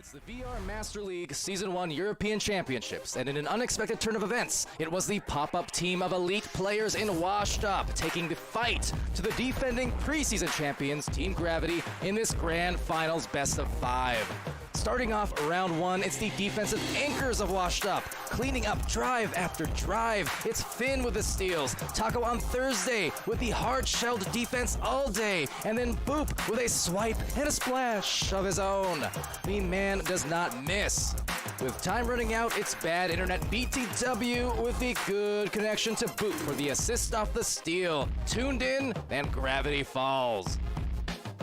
It's the VR Master League Season 1 European Championships, and in an unexpected turn of events, it was the pop-up team of elite players in Washed Up taking the fight to the defending preseason champions, Team Gravity, in this Grand Finals Best of 5. Starting off round 1, it's the defensive anchors of Washed Up, cleaning up drive after drive. It's Finn with the steals, Taco on Thursday with the hard-shelled defense all day, and then Boop with a swipe and a splash of his own. The man does not miss. With time running out, it's bad internet BTW with the good connection to Boop for the assist off the steal. Tuned in, and Gravity falls.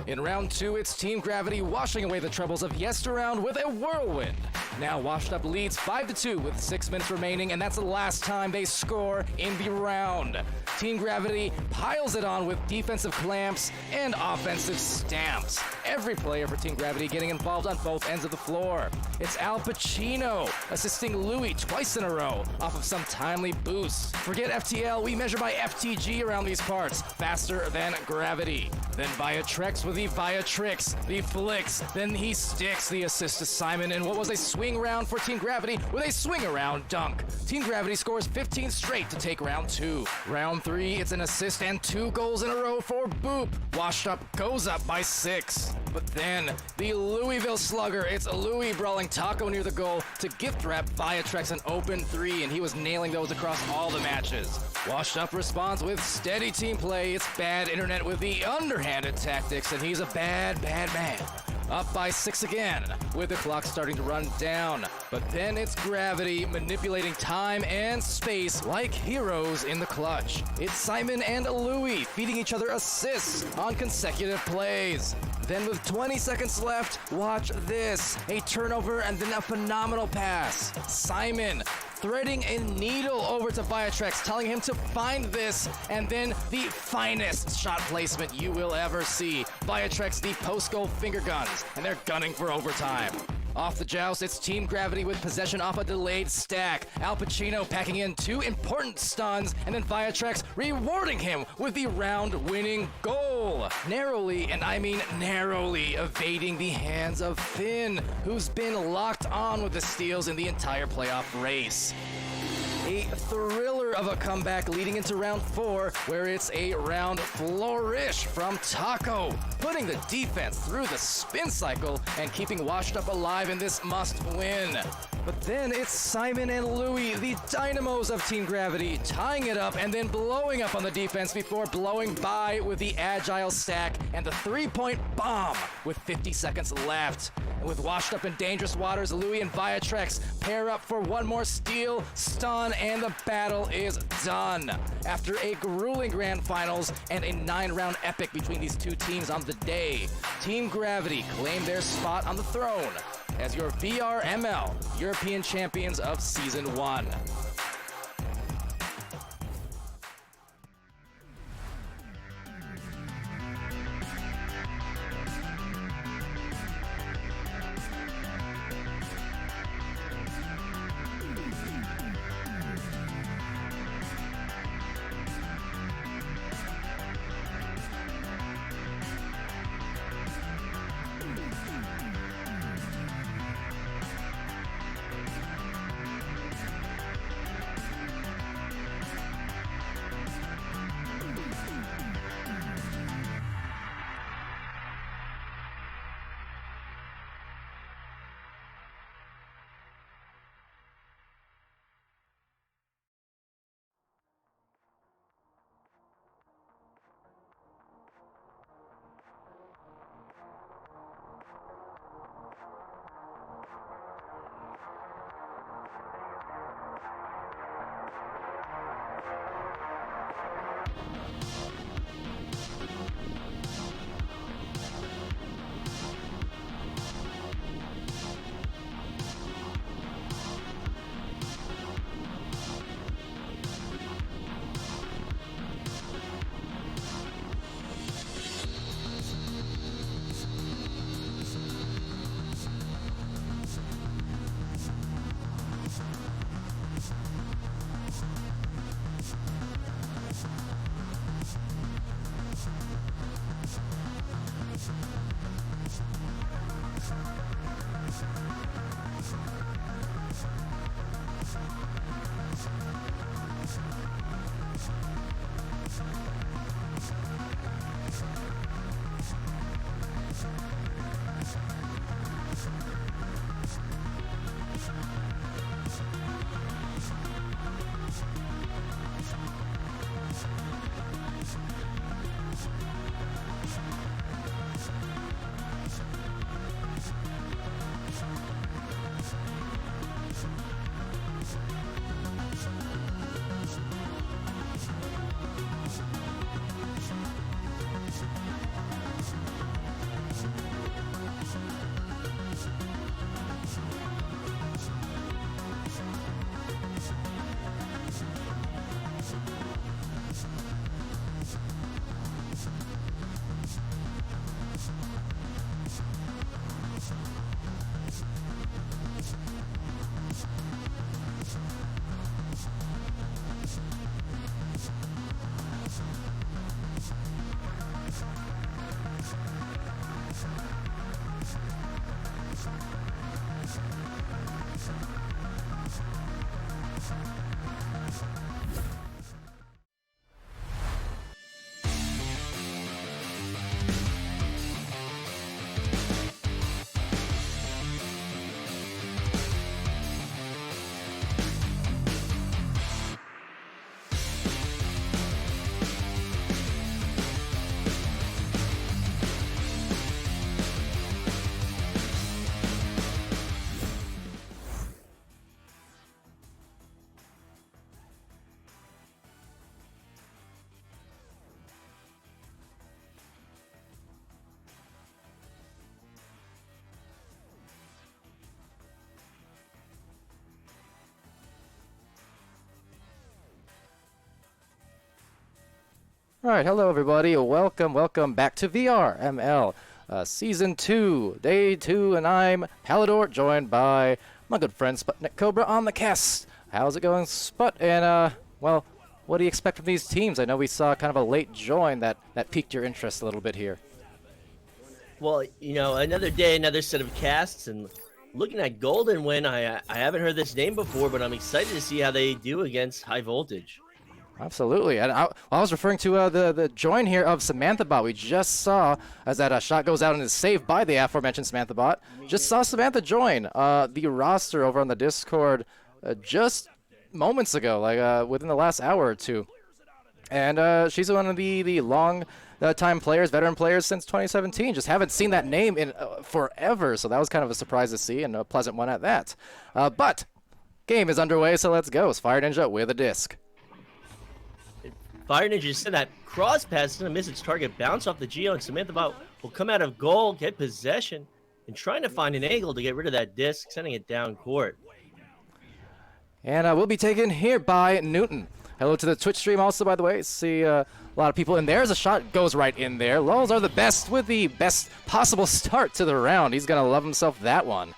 In round 2, it's Team Gravity washing away the troubles of yesterround with a whirlwind. Now Washed Up leads 5-2 with 6 minutes remaining, and that's the last time they score in the round. Team Gravity piles it on with defensive clamps and offensive stamps. Every player for Team Gravity getting involved on both ends of the floor. It's Al Pacino assisting Louis twice in a row off of some timely boosts. Forget FTL, we measure by FTG around these parts, faster than Gravity. Then Viatrex with the Viatrix, the flicks, then he sticks the assist to Simon in what was a swing round for Team Gravity with a swing around dunk. Team Gravity scores 15 straight to take round 2. Round 3, it's an assist and 2 goals in a row for Boop. Washed Up goes up by 6. But then, the Louisville slugger, it's Louis brawling Taco near the goal to gift wrap Viatrex an open 3, and he was nailing those across all the matches. Washed Up responds with steady team play. It's bad internet with the underhanded tactics, and he's a bad man. Up by 6 again, with the clock starting to run down. But then it's Gravity manipulating time and space like heroes in the clutch. It's Simon and Louis feeding each other assists on consecutive plays. Then with 20 seconds left, watch this. A turnover and then a phenomenal pass. Simon threading a needle over to Viatrex, telling him to find this, and then the finest shot placement you will ever see. Viatrex, the post-goal finger guns, and they're gunning for overtime. Off the joust, it's Team Gravity with possession off a delayed stack. Al Pacino packing in 2 important stuns, and then Viatrex rewarding him with the round-winning goal. Narrowly, and I mean narrowly, evading the hands of Finn, who's been locked on with the steals in the entire playoff race. A thriller of a comeback leading into round 4, where it's a round flourish from Taco, putting the defense through the spin cycle and keeping Washed Up alive in this must-win. But then it's Simon and Louis, the dynamos of Team Gravity, tying it up and then blowing up on the defense before blowing by with the agile stack and the 3-point bomb with 50 seconds left. And with Washed Up in dangerous waters, Louis and Viatrex pair up for one more steal, stun, and the battle is done. After a grueling grand finals and a 9-round epic between these two teams on the day, Team Gravity claimed their spot on the throne as your VRML European Champions of Season 1. All right, hello everybody. Welcome back to VRML, Season 2, Day 2, and I'm Palidore, joined by my good friend SputnikKobra on the cast. How's it going, Sput? And, well, what do you expect from these teams? I know we saw kind of a late join that piqued your interest a little bit here. Well, you know, another day, another set of casts, and looking at Golden Win, I haven't heard this name before, but I'm excited to see how they do against High Voltage. Absolutely, and I was referring to the join here of SamanthaBot. We just saw, as that shot goes out and is saved by the aforementioned SamanthaBot, just saw Samantha join the roster over on the Discord just moments ago, like within the last hour or two. And she's one of the long-time players, veteran players since 2017. Just haven't seen that name in forever, so that was kind of a surprise to see, and a pleasant one at that. But game is underway, so let's go. It's Fire Ninja with a disc. Fire Ninja sent that cross pass, it's going to miss its target, bounce off the Geo, and SamanthaBot will come out of goal, get possession, and trying to find an angle to get rid of that disc, sending it down court. And we'll be taken here by Newton. Hello to the Twitch stream also, by the way. See a lot of people in there as a shot goes right in there. Lulz are the best with the best possible start to the round. He's going to love himself that one.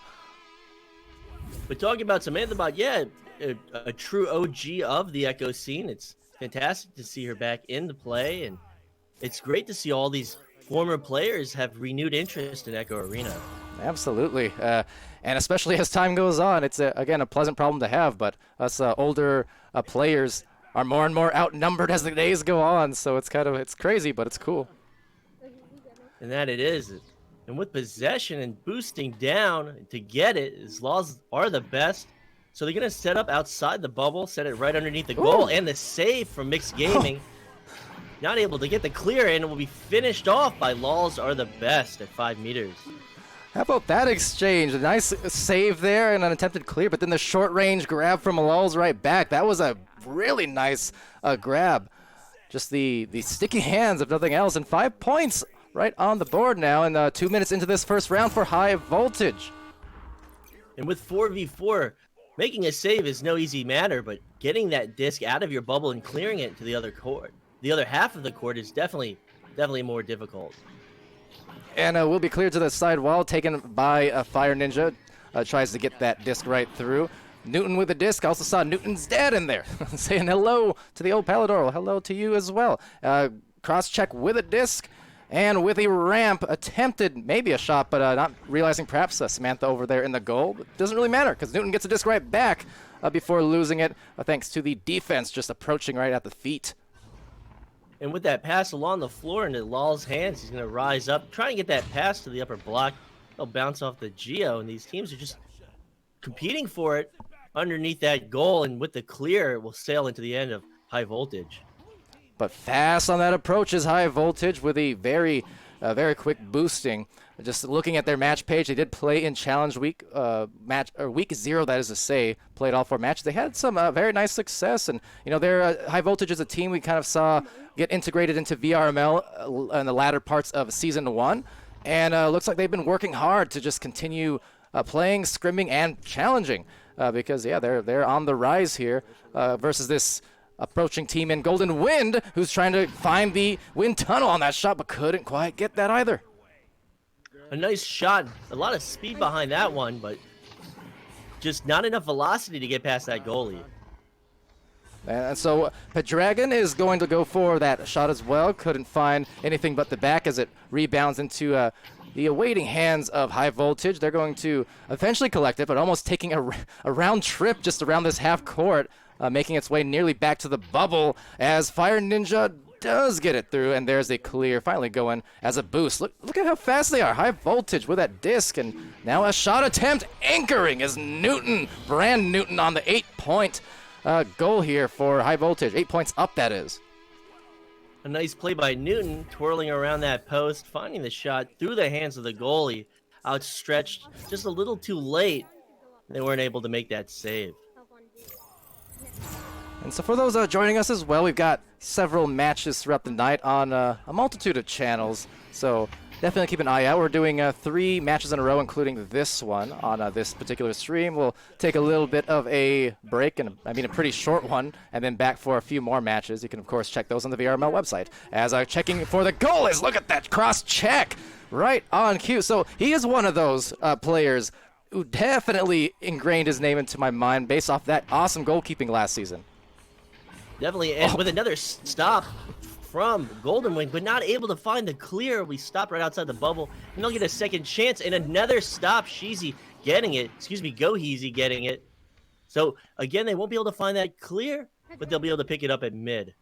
But talking about SamanthaBot, yeah, a true OG of the Echo scene. It's fantastic to see her back into play, and it's great to see all these former players have renewed interest in Echo Arena. Absolutely, and especially as time goes on, it's again a pleasant problem to have. But us older players are more and more outnumbered as the days go on, so it's crazy, but it's cool. And that it is. And with possession and boosting down to get it, his laws are the best. So they're going to set up outside the bubble, set it right underneath the goal, and the save from Mixed Gaming. Not able to get the clear, and it will be finished off by Laws are the best at 5 meters. How about that exchange? A nice save there and an attempted clear, but then the short-range grab from Lulz right back. That was a really nice grab. Just the sticky hands, if nothing else, and 5 points right on the board now, and 2 minutes into this first round for High Voltage. And with 4v4, making a save is no easy matter, but getting that disc out of your bubble and clearing it to the other court, the other half of the court, is definitely more difficult. And we'll be cleared to the side wall, taken by Fire Ninja. Tries to get that disc right through. Newton with the disc. Also saw Newton's dad in there, saying hello to the old Palidore. Hello to you as well. Cross check with a disc. And with a ramp, attempted maybe a shot, but not realizing perhaps Samantha over there in the goal. But doesn't really matter because Newton gets a disc right back before losing it, thanks to the defense just approaching right at the feet. And with that pass along the floor into Law's hands, he's going to rise up, try and get that pass to the upper block. He'll bounce off the Geo, and these teams are just competing for it underneath that goal, and with the clear, it will sail into the end of High Voltage. But fast on that approach is High Voltage with a very quick boosting. Just looking at their match page, they did play in Challenge Week, Week 0, that is to say, played all 4 matches. They had some very nice success, and you know, their High Voltage is a team we kind of saw get integrated into VRML in the latter parts of Season 1, and looks like they've been working hard to just continue playing, scrimming, and challenging, because yeah, they're on the rise here versus this approaching team in Golden Wind, who's trying to find the wind tunnel on that shot, but couldn't quite get that either. A nice shot, a lot of speed behind that one, but just not enough velocity to get past that goalie. And so Pedragon is going to go for that shot as well. Couldn't find anything but the back as it rebounds into the awaiting hands of High Voltage. They're going to eventually collect it, but almost taking a round trip just around this half court, making its way nearly back to the bubble as Fire Ninja does get it through, and there's a clear, finally going as a boost. Look at how fast they are. High Voltage with that disc, and now a shot attempt anchoring is Newton, Brand Newton on the 8-point goal here for High Voltage. 8 points up, that is. A nice play by Newton, twirling around that post, finding the shot through the hands of the goalie, outstretched just a little too late. They weren't able to make that save. And so for those joining us as well, we've got several matches throughout the night on a multitude of channels. So definitely keep an eye out. We're doing 3 matches in a row, including this one on this particular stream. We'll take a little bit of a break, and I mean a pretty short one, and then back for a few more matches. You can, of course, check those on the VRML website. As checking for the goal is, look at that cross-check right on cue. So he is one of those players who definitely ingrained his name into my mind based off that awesome goalkeeping last season. Definitely, and with another stop from Golden Wing, but not able to find the clear. We stopped right outside the bubble, and they'll get a second chance, and another stop. Sheezy getting it. Excuse me, Goheezy getting it. So, again, they won't be able to find that clear, but they'll be able to pick it up at mid.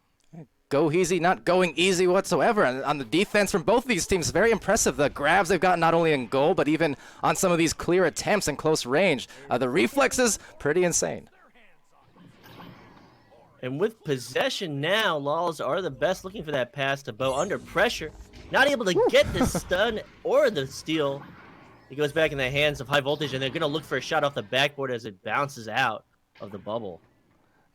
Goheezy not going easy whatsoever. And on the defense from both of these teams, very impressive. The grabs they've got not only in goal, but even on some of these clear attempts in close range. The reflexes, pretty insane. And with possession now, Laws are the best, looking for that pass to Bo under pressure. Not able to get the stun or the steal. It goes back in the hands of High Voltage, and they're going to look for a shot off the backboard as it bounces out of the bubble.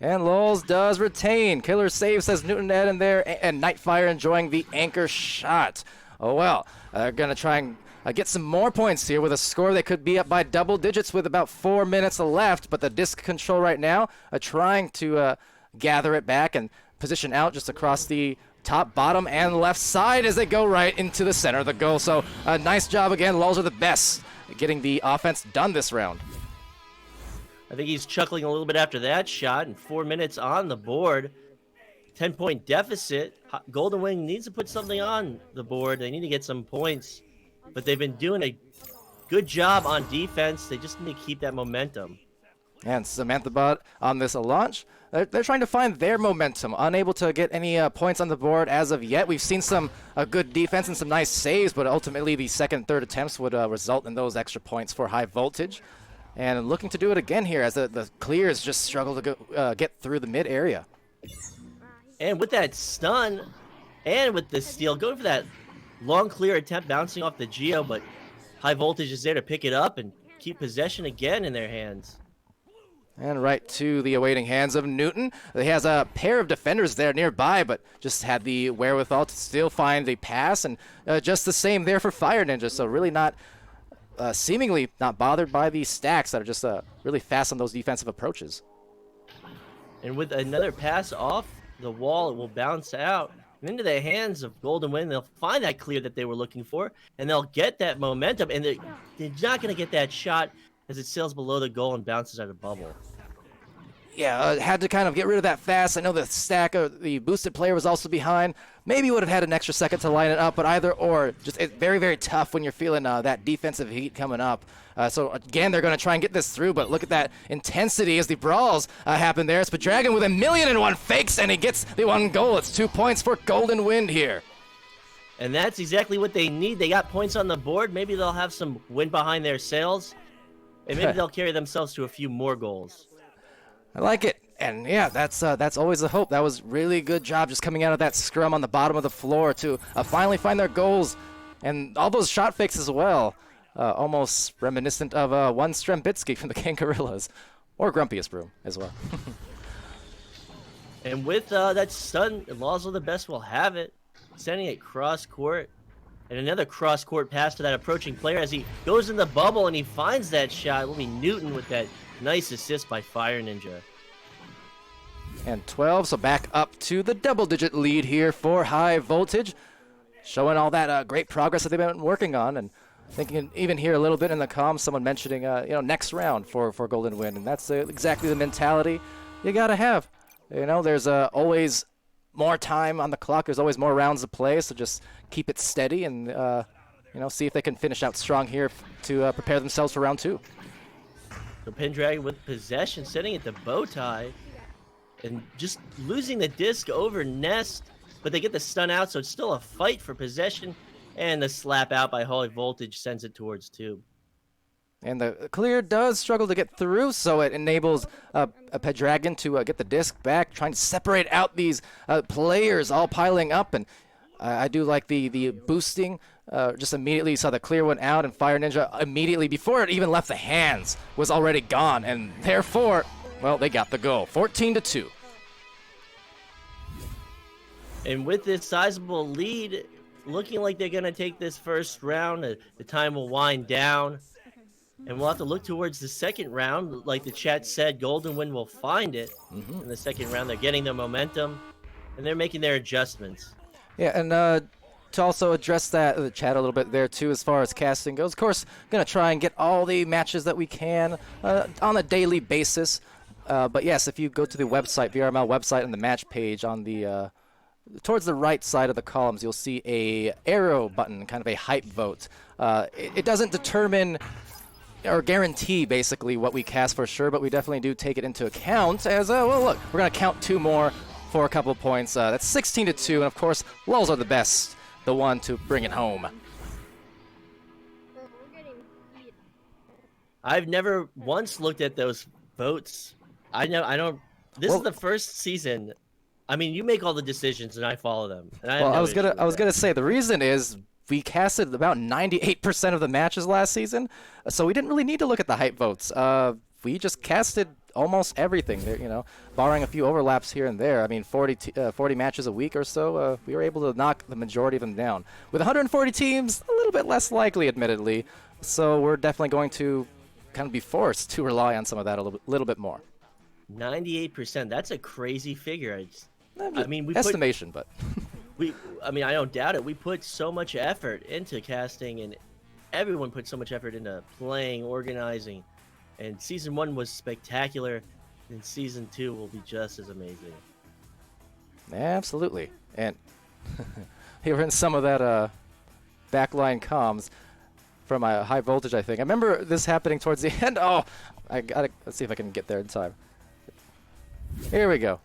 And Lowell's does retain. Killer save, says Newton Ed in there, and Nightfire enjoying the anchor shot. Oh well, they're going to try and get some more points here with a score that could be up by double digits with about 4 minutes left, but the disc control right now trying to gather it back and position out just across the top, bottom, and left side as they go right into the center of the goal. So nice job again. Lulls are the best at getting the offense done this round. I think he's chuckling a little bit after that shot, and 4 minutes on the board. 10-point deficit. Golden Wing needs to put something on the board. They need to get some points, but they've been doing a good job on defense. They just need to keep that momentum. And Samantha Bot on this launch. They're trying to find their momentum, unable to get any points on the board as of yet. We've seen some good defense and some nice saves, but ultimately the second and third attempts would result in those extra points for High Voltage. And looking to do it again here as the clears just struggle to get through the mid area. And with that stun and with the steal, going for that long clear attempt, bouncing off the Geo, but High Voltage is there to pick it up and keep possession again in their hands. And right to the awaiting hands of Newton. He has a pair of defenders there nearby, but just had the wherewithal to still find the pass. And just the same there for Fire Ninja. So really not, seemingly not bothered by the stacks that are just really fast on those defensive approaches. And with another pass off the wall, it will bounce out and into the hands of Golden Wing. They'll find that clear that they were looking for, and they'll get that momentum. And they're not going to get that shot as it sails below the goal and bounces out of bubble. Yeah, had to kind of get rid of that fast. I know the stack of the boosted player was also behind. Maybe would have had an extra second to line it up, but either or. Just it's very, very tough when you're feeling that defensive heat coming up. So again, they're going to try and get this through, but look at that intensity as the brawls happen there. It's Dragon with 1,000,001 fakes, and he gets the 1 goal. It's 2 points for Golden Wind here. And that's exactly what they need. They got points on the board. Maybe they'll have some wind behind their sails, and maybe they'll carry themselves to a few more goals. I like it, and yeah, that's always the hope. That was really good job just coming out of that scrum on the bottom of the floor to finally find their goals, and all those shot fakes as well. Almost reminiscent of one Strembitsky from the Kangarillas, or Grumpiest Broom as well. And with that stun, Laws of the Best will have it, sending it cross court, and another cross court pass to that approaching player as he goes in the bubble and he finds that shot. It will be Newton with that nice assist by Fire Ninja. And 12, so back up to the double-digit lead here for High Voltage. Showing all that great progress that they've been working on. And thinking even here a little bit in the comms, someone mentioning, next round for Golden Wind. And that's exactly the mentality you got to have. There's always more time on the clock. There's always more rounds to play. So just keep it steady and, see if they can finish out strong here to prepare themselves for round 2. So Pendragon with possession, setting it to Bowtie, and just losing the disc over Nest, but they get the stun out, so it's still a fight for possession, and the slap out by High Voltage sends it towards Tube. And the clear does struggle to get through, so it enables a Pendragon to get the disc back, trying to separate out these players all piling up, and I do like the boosting. Just immediately saw the clear one out, and Fire Ninja immediately, before it even left the hands, was already gone, and therefore, well, they got the goal. 14-2. And with this sizable lead, looking like they're going to take this first round. The time will wind down. And we'll have to look towards the second round. Like the chat said, Golden Wind will find it in the second round. They're getting their momentum, and they're making their adjustments. Yeah, and to also address that, the chat a little bit there, too, as far as casting goes. Of course, going to try and get all the matches that we can on a daily basis. But yes, if you go to the website, VRML website, and the match page on the towards the right side of the columns, you'll see a arrow button, kind of a hype vote. It doesn't determine or guarantee basically what we cast for sure, but we definitely do take it into account as, well, look, we're going to count 2 more for a couple of points. That's 16-2, and of course, lulls are the best, the one to bring it home. I've never once looked at those votes. I don't. This is the first season. I mean, you make all the decisions and I follow them. And I was gonna say the reason is we casted about 98% of the matches last season, so we didn't really need to look at the hype votes. We just casted almost everything there, you know, barring a few overlaps here and there. I mean, 40 matches a week or so, we were able to knock the majority of them down. With 140 teams, a little bit less likely, admittedly, so we're definitely going to kind of be forced to rely on some of that a little bit more. 98%. That's a crazy figure. I mean, estimation, but I mean, I don't doubt it. We put so much effort into casting, and everyone put so much effort into playing, organizing. And season 1 was spectacular, and season 2 will be just as amazing. Absolutely. And here in some of that backline comms from High Voltage, I think. I remember this happening towards the end. Oh, let's see if I can get there in time. Here we go.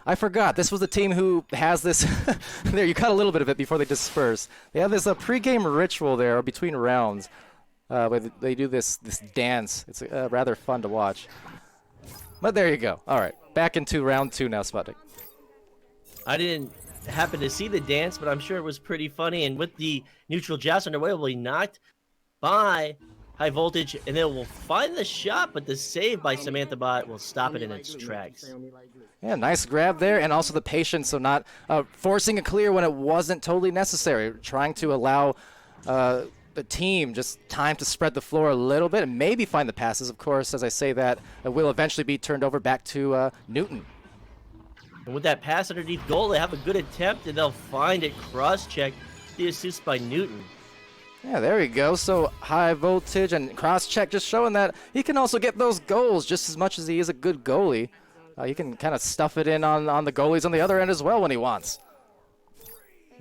I forgot. This was the team who has this. There, you cut a little bit of it before they disperse. They have this pre-game ritual there between rounds. Where they do this dance. It's rather fun to watch. But there you go. All right, back into round 2 now, Sputnik. I didn't happen to see the dance, but I'm sure it was pretty funny. And with the neutral joust underway, will be knocked by High Voltage, and they will find the shot, but the save by Samantha Bot will stop it in its tracks. Yeah, nice grab there, and also the patience, so not forcing a clear when it wasn't totally necessary, trying to allow the team just time to spread the floor a little bit and maybe find the passes. Of course, as I say that, it will eventually be turned over back to Newton. And with that pass underneath goal, they have a good attempt, and they'll find it. Cross-check, the assist by Newton. Yeah, there we go. So High Voltage and cross-check just showing that he can also get those goals just as much as he is a good goalie. He can kind of stuff it in on the goalies on the other end as well when he wants.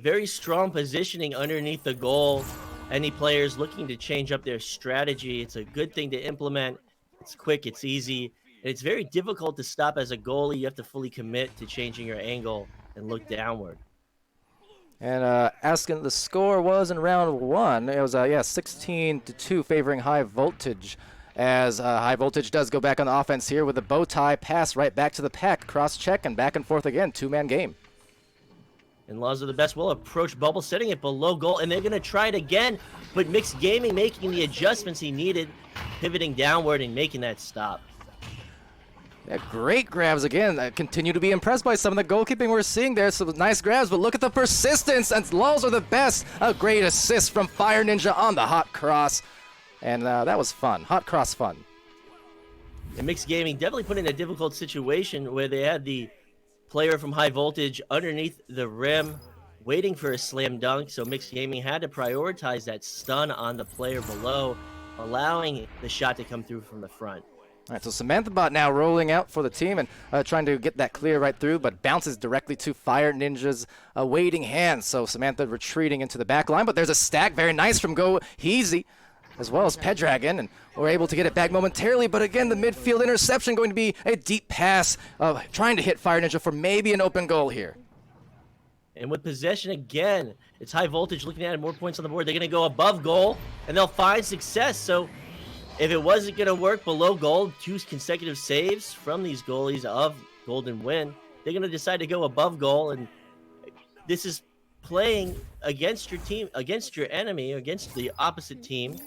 Very strong positioning underneath the goal. Any players looking to change up their strategy, it's a good thing to implement. It's quick, it's easy, and it's very difficult to stop as a goalie. You have to fully commit to changing your angle and look downward. And asking the score was in round 1. It was 16-2 favoring High Voltage, as High Voltage does go back on the offense here with a bow tie pass right back to the pack, cross check and back and forth again, 2-man game. And Laws of the Best will approach Bubble, setting it below goal, and they're going to try it again, but Mixed Gaming making the adjustments he needed, pivoting downward and making that stop. Yeah, great grabs again. I continue to be impressed by some of the goalkeeping we're seeing there. Some nice grabs, but look at the persistence, and Laws are the best. A great assist from Fire Ninja on the hot cross, and that was fun. Hot cross fun. And Mixed Gaming definitely put in a difficult situation where they had the player from High Voltage underneath the rim waiting for a slam dunk, so Mixed Gaming had to prioritize that stun on the player below, allowing the shot to come through from the front. All right, so Samantha Bot now rolling out for the team and trying to get that clear right through, but bounces directly to Fire Ninja's waiting hand. So Samantha retreating into the back line, but there's a stack, very nice from Go Heezy, as well as Pedragon, and we're able to get it back momentarily, but again, the midfield interception going to be a deep pass, trying to hit Fire Ninja for maybe an open goal here. And with possession again, it's High Voltage looking at it, more points on the board. They're going to go above goal, and they'll find success. So if it wasn't going to work below goal, 2 consecutive saves from these goalies of Golden Wind, they're going to decide to go above goal, and this is playing against your team, against your enemy, against the opposite team.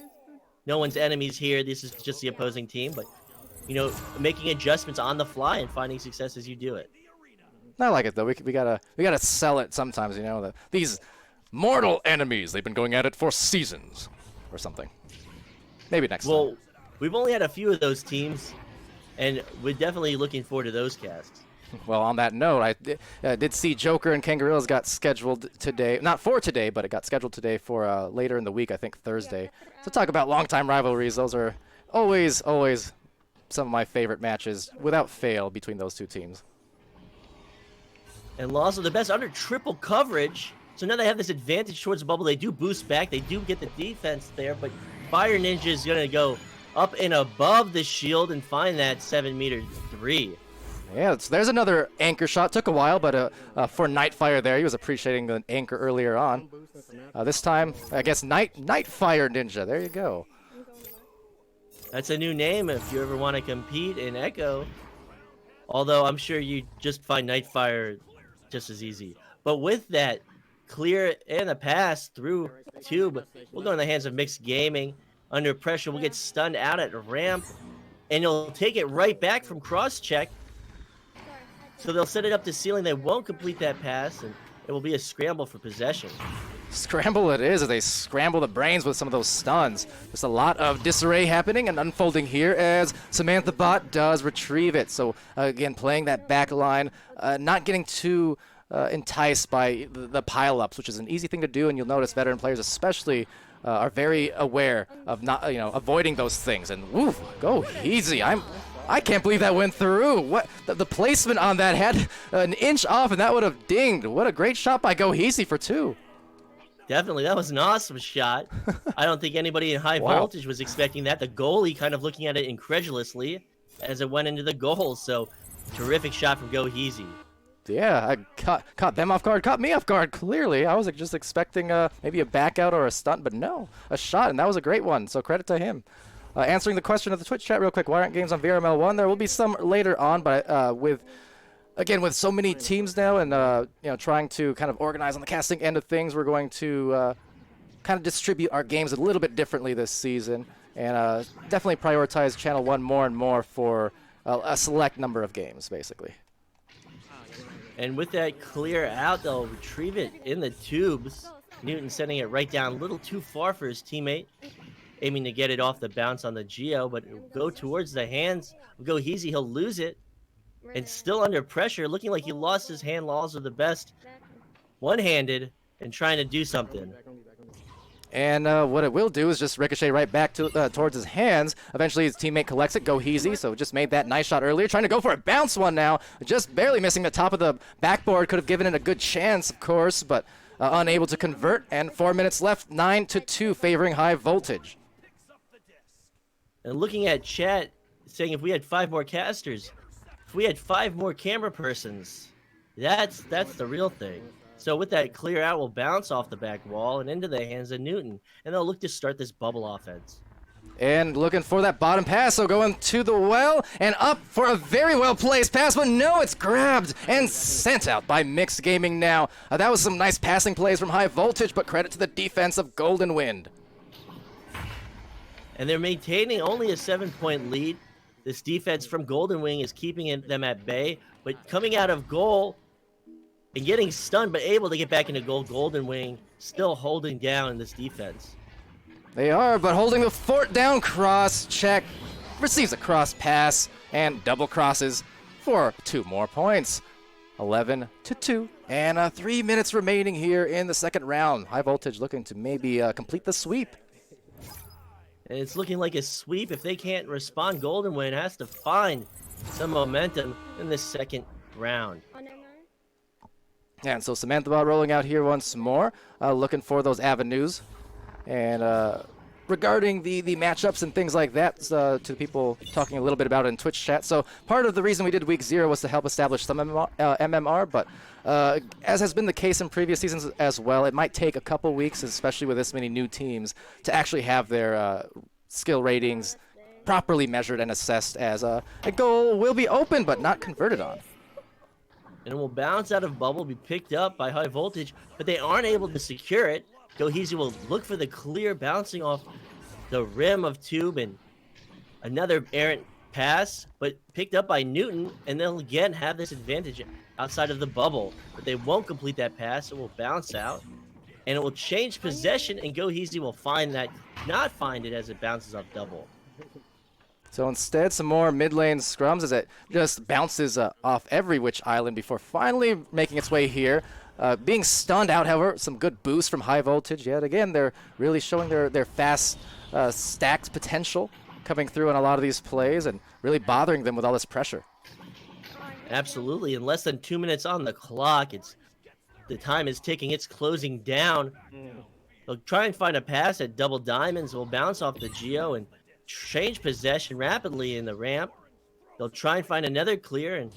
No one's enemies here. This is just the opposing team, but, you know, making adjustments on the fly and finding success as you do it. I like it though. We gotta sell it sometimes. You know, these mortal enemies. They've been going at it for seasons or something. Maybe next time. Well, we've only had a few of those teams, and we're definitely looking forward to those casts. Well, on that note, I did see Joker and Kangarillas got scheduled today. Not for today, but it got scheduled today for later in the week, I think Thursday. To talk about longtime rivalries. Those are always some of my favorite matches, without fail, between those two teams. And Laws are the best under triple coverage. So now they have this advantage towards the bubble. They do boost back. They do get the defense there, but Fire Ninja is going to go up and above the shield and find that 7-meter 3. Yeah, there's another anchor shot. Took a while, but for Nightfire there, he was appreciating the anchor earlier on. This time, I guess Nightfire Ninja. There you go. That's a new name if you ever want to compete in Echo. Although I'm sure you just find Nightfire just as easy. But with that clear and a pass through tube, we'll go in the hands of Mixed Gaming. Under pressure, we'll get stunned out at a ramp, and you'll take it right back from cross-check. So they'll set it up to ceiling. They won't complete that pass, and it will be a scramble for possession. Scramble it is as they scramble the brains with some of those stuns. There's a lot of disarray happening and unfolding here as Samantha Bot does retrieve it. So again, playing that back line, not getting too enticed by the pile-ups, which is an easy thing to do, and you'll notice veteran players especially are very aware of not, avoiding those things. And woo, go easy. I can't believe that went through. What the placement on that had an inch off, and that would have dinged. What a great shot by Goheezy for 2. Definitely, that was an awesome shot. I don't think anybody in high voltage was expecting that. The goalie kind of looking at it incredulously as it went into the goal. So, terrific shot from Goheezy. Yeah, I caught them off guard, caught me off guard, clearly. I was just expecting maybe a back out or a stunt, but no, a shot, and that was a great one, so credit to him. Answering the question of the Twitch chat real quick, why aren't games on VRML 1? There will be some later on, but with so many teams now and trying to kind of organize on the casting end of things, we're going to kind of distribute our games a little bit differently this season, and definitely prioritize Channel 1 more and more for a select number of games, basically. And with that clear out, they'll retrieve it in the tubes. Newton sending it right down a little too far for his teammate, aiming to get it off the bounce on the Geo, but it'll go towards the hands of Goheezy. He'll lose it, and still under pressure, looking like he lost his hand. Laws are the best one-handed and trying to do something. And what it will do is just ricochet right back to towards his hands. Eventually his teammate collects it, Goheezy, so just made that nice shot earlier. Trying to go for a bounce one now, just barely missing the top of the backboard. Could have given it a good chance, of course, but unable to convert. And 4 minutes left, 9-2, favoring high voltage. And looking at chat, saying if we had 5 more casters, if we had 5 more camera persons, that's the real thing. So with that clear out, we'll bounce off the back wall and into the hands of Newton, and they'll look to start this bubble offense. And looking for that bottom pass, so going to the well and up for a very well-placed pass, but no, it's grabbed and sent out by Mixed Gaming now. That was some nice passing plays from high voltage, but credit to the defense of Golden Wind. And they're maintaining only a 7-point lead. This defense from Golden Wing is keeping them at bay, but coming out of goal and getting stunned, but able to get back into goal. Golden Wing still holding down this defense. They are, but holding the fort down. Cross check, receives a cross pass, and double crosses for 2 more points. 11-2, and 3 minutes remaining here in the second round. High voltage looking to maybe complete the sweep. And it's looking like a sweep. If they can't respond, Golden Wing has to find some momentum in the second round. And so Samantha Ball rolling out here once more, looking for those avenues. And regarding the matchups and things like that, to people talking a little bit about it in Twitch chat. So part of the reason we did week 0 was to help establish some MMR, but as has been the case in previous seasons as well, it might take a couple weeks, especially with this many new teams, to actually have their skill ratings properly measured and assessed, as a goal will be open but not converted on. And it will bounce out of bubble, be picked up by high voltage, but they aren't able to secure it. Goheezy will look for the clear, bouncing off the rim of tube, and another errant pass, but picked up by Newton, and they'll again have this advantage outside of the bubble, but they won't complete that pass. It will bounce out. and it will change possession, and Go Easy will not find it as it bounces off double. So instead, some more mid lane scrums as it just bounces off every which island before finally making its way here. Being stunned out, however, some good boosts from High Voltage. Yet again, they're really showing their fast stacked potential coming through on a lot of these plays and really bothering them with all this pressure. Absolutely. In less than 2 minutes on the clock, the time is ticking. It's closing down. They'll try and find a pass at double diamonds. Will bounce off the Geo and change possession rapidly in the ramp. They'll try and find another clear, and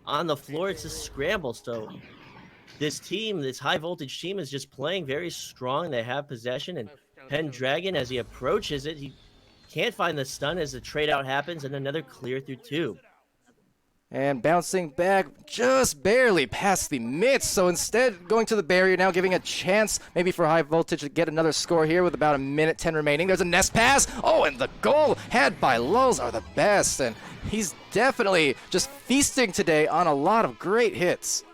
on the floor, it's a scramble. So this team, this High Voltage team, is just playing very strong. They have possession, and Pendragon, as he approaches it, he can't find the stun as the trade out happens, and another clear through 2. And bouncing back just barely past the mid. So instead, going to the barrier now, giving a chance maybe for High Voltage to get another score here with about 1:10 remaining. There's a nest pass. Oh, and the goal had by Lulz are the best. And he's definitely just feasting today on a lot of great hits.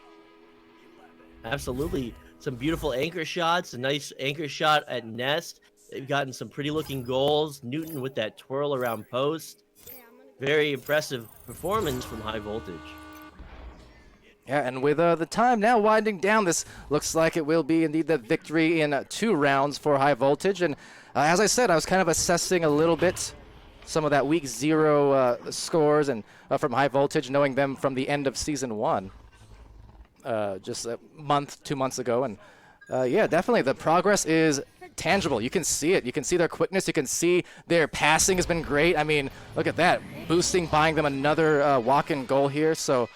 Absolutely. Some beautiful anchor shots, a nice anchor shot at Nest. They've gotten some pretty looking goals. Newton with that twirl around post. Very impressive performance from High Voltage. Yeah, and with the time now winding down, this looks like it will be indeed the victory in 2 rounds for High Voltage. And as I said, I was kind of assessing a little bit some of that week 0 scores and from High Voltage, knowing them from the end of Season 1. Just a month, 2 months ago. And yeah, definitely the progress is tangible. You can see it. You can see their quickness. You can see their passing has been great. I mean, look at that. Boosting, buying them another walk-in goal here. So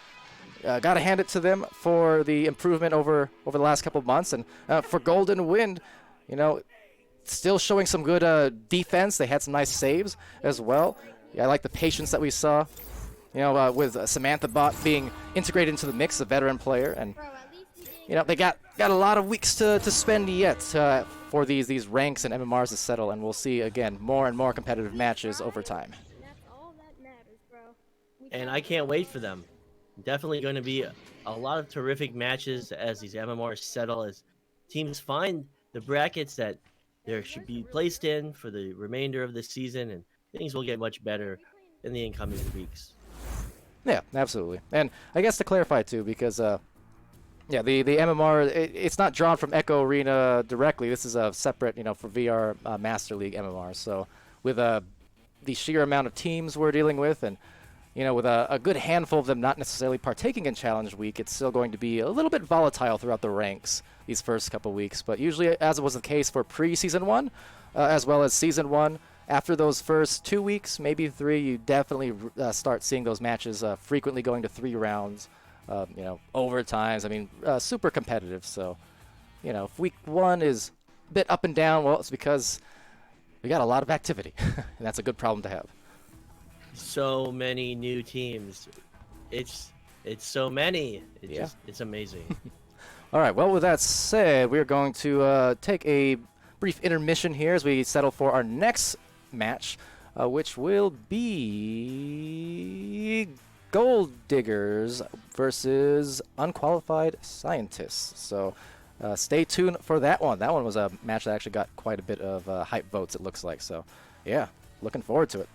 got to hand it to them for the improvement over the last couple of months. And for Golden Wind, you know, still showing some good defense. They had some nice saves as well. Yeah, I like the patience that we saw. You know, with Samantha Bot being integrated into the mix, a veteran player, and you know they got a lot of weeks to spend yet for these ranks and MMRs to settle, and we'll see again more and more competitive matches over time. And I can't wait for them. Definitely going to be a lot of terrific matches as these MMRs settle, as teams find the brackets that they should be placed in for the remainder of the season, and things will get much better in the incoming weeks. Yeah, absolutely. And I guess to clarify too, because yeah, the MMR, it's not drawn from Echo Arena directly. This is a separate, you know, for VR Master League MMR. So with the sheer amount of teams we're dealing with, and you know, with a good handful of them not necessarily partaking in Challenge Week, it's still going to be a little bit volatile throughout the ranks these first couple weeks. But usually, as was the case for pre-Season 1, as well as Season 1, after those first 2 weeks, maybe 3, you definitely start seeing those matches frequently going to 3 rounds, you know, overtimes. I mean, super competitive. So, you know, if week 1 is a bit up and down, well, it's because we got a lot of activity, and that's a good problem to have. So many new teams. It's so many. It's amazing. All right. Well, with that said, we're going to take a brief intermission here as we settle for our next match, which will be Gold Diggers versus Unqualified Scientists. So stay tuned for that one. That one was a match that actually got quite a bit of hype votes, it looks like. So yeah, looking forward to it.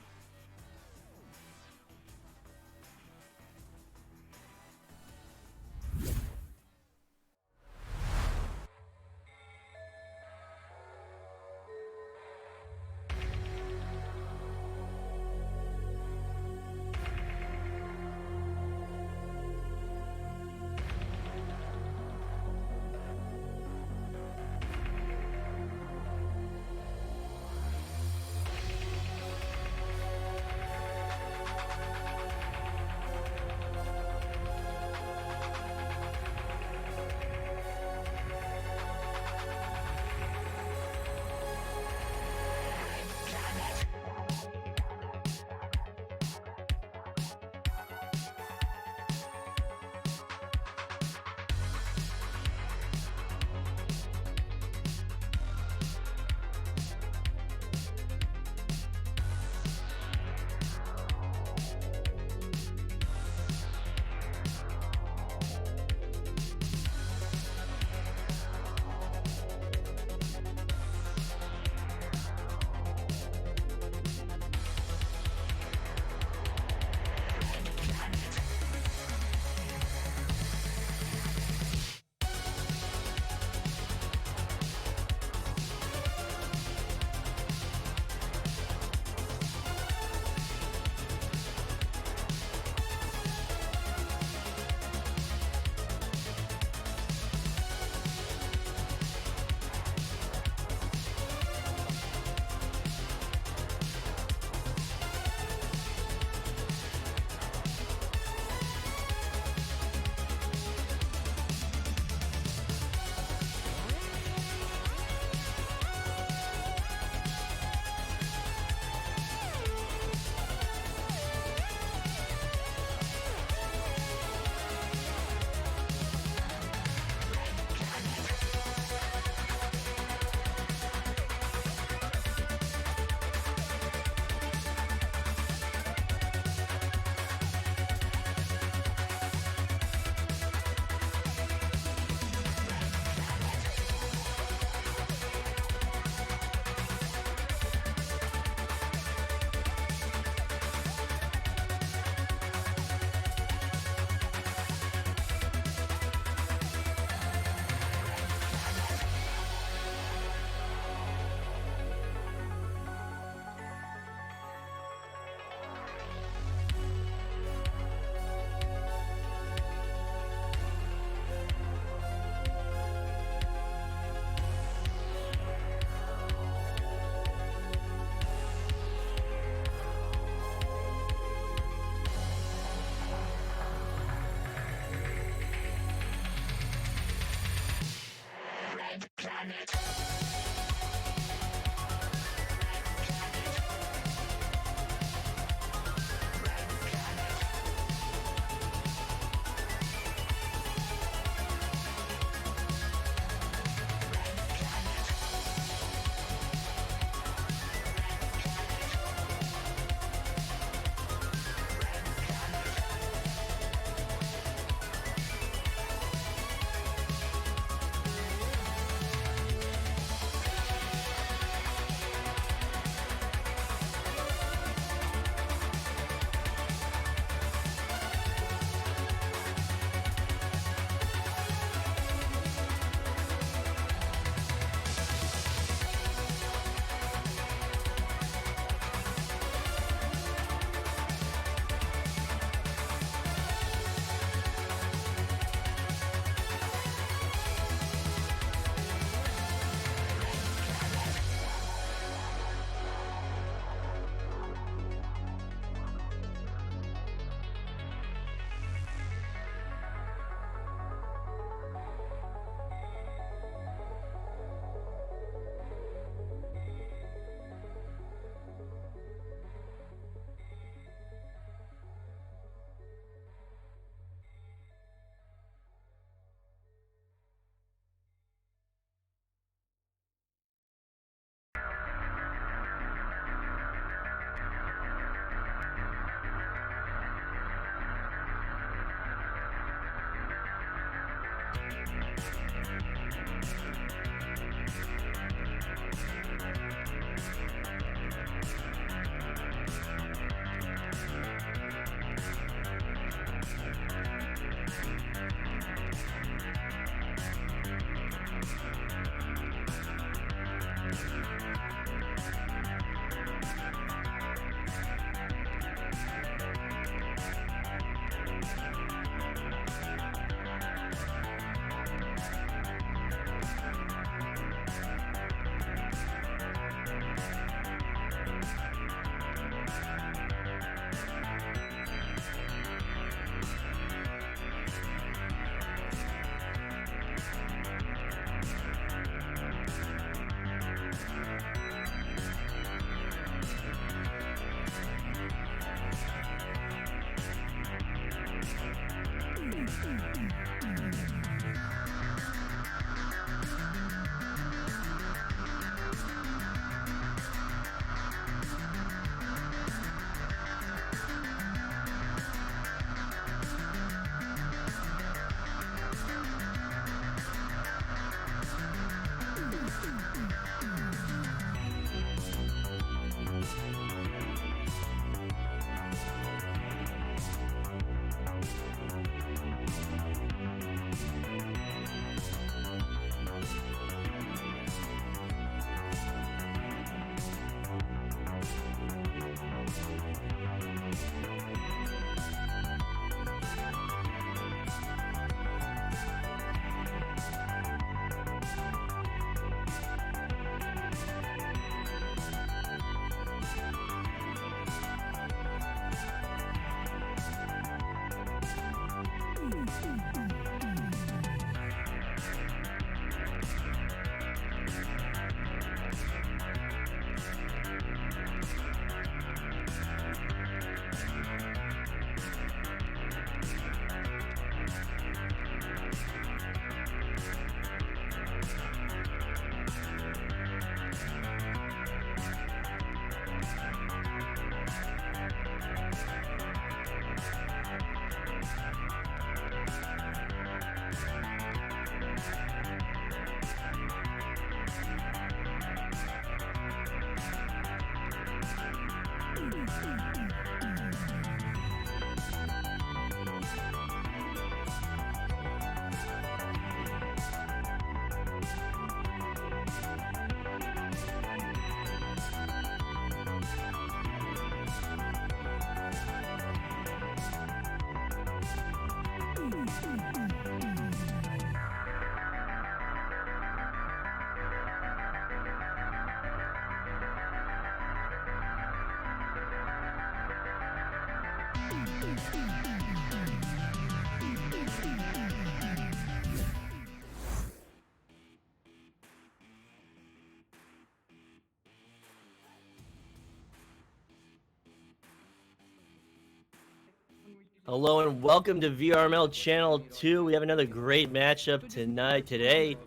Hello and welcome to VRML Channel 2. We have another great matchup tonight, tonight,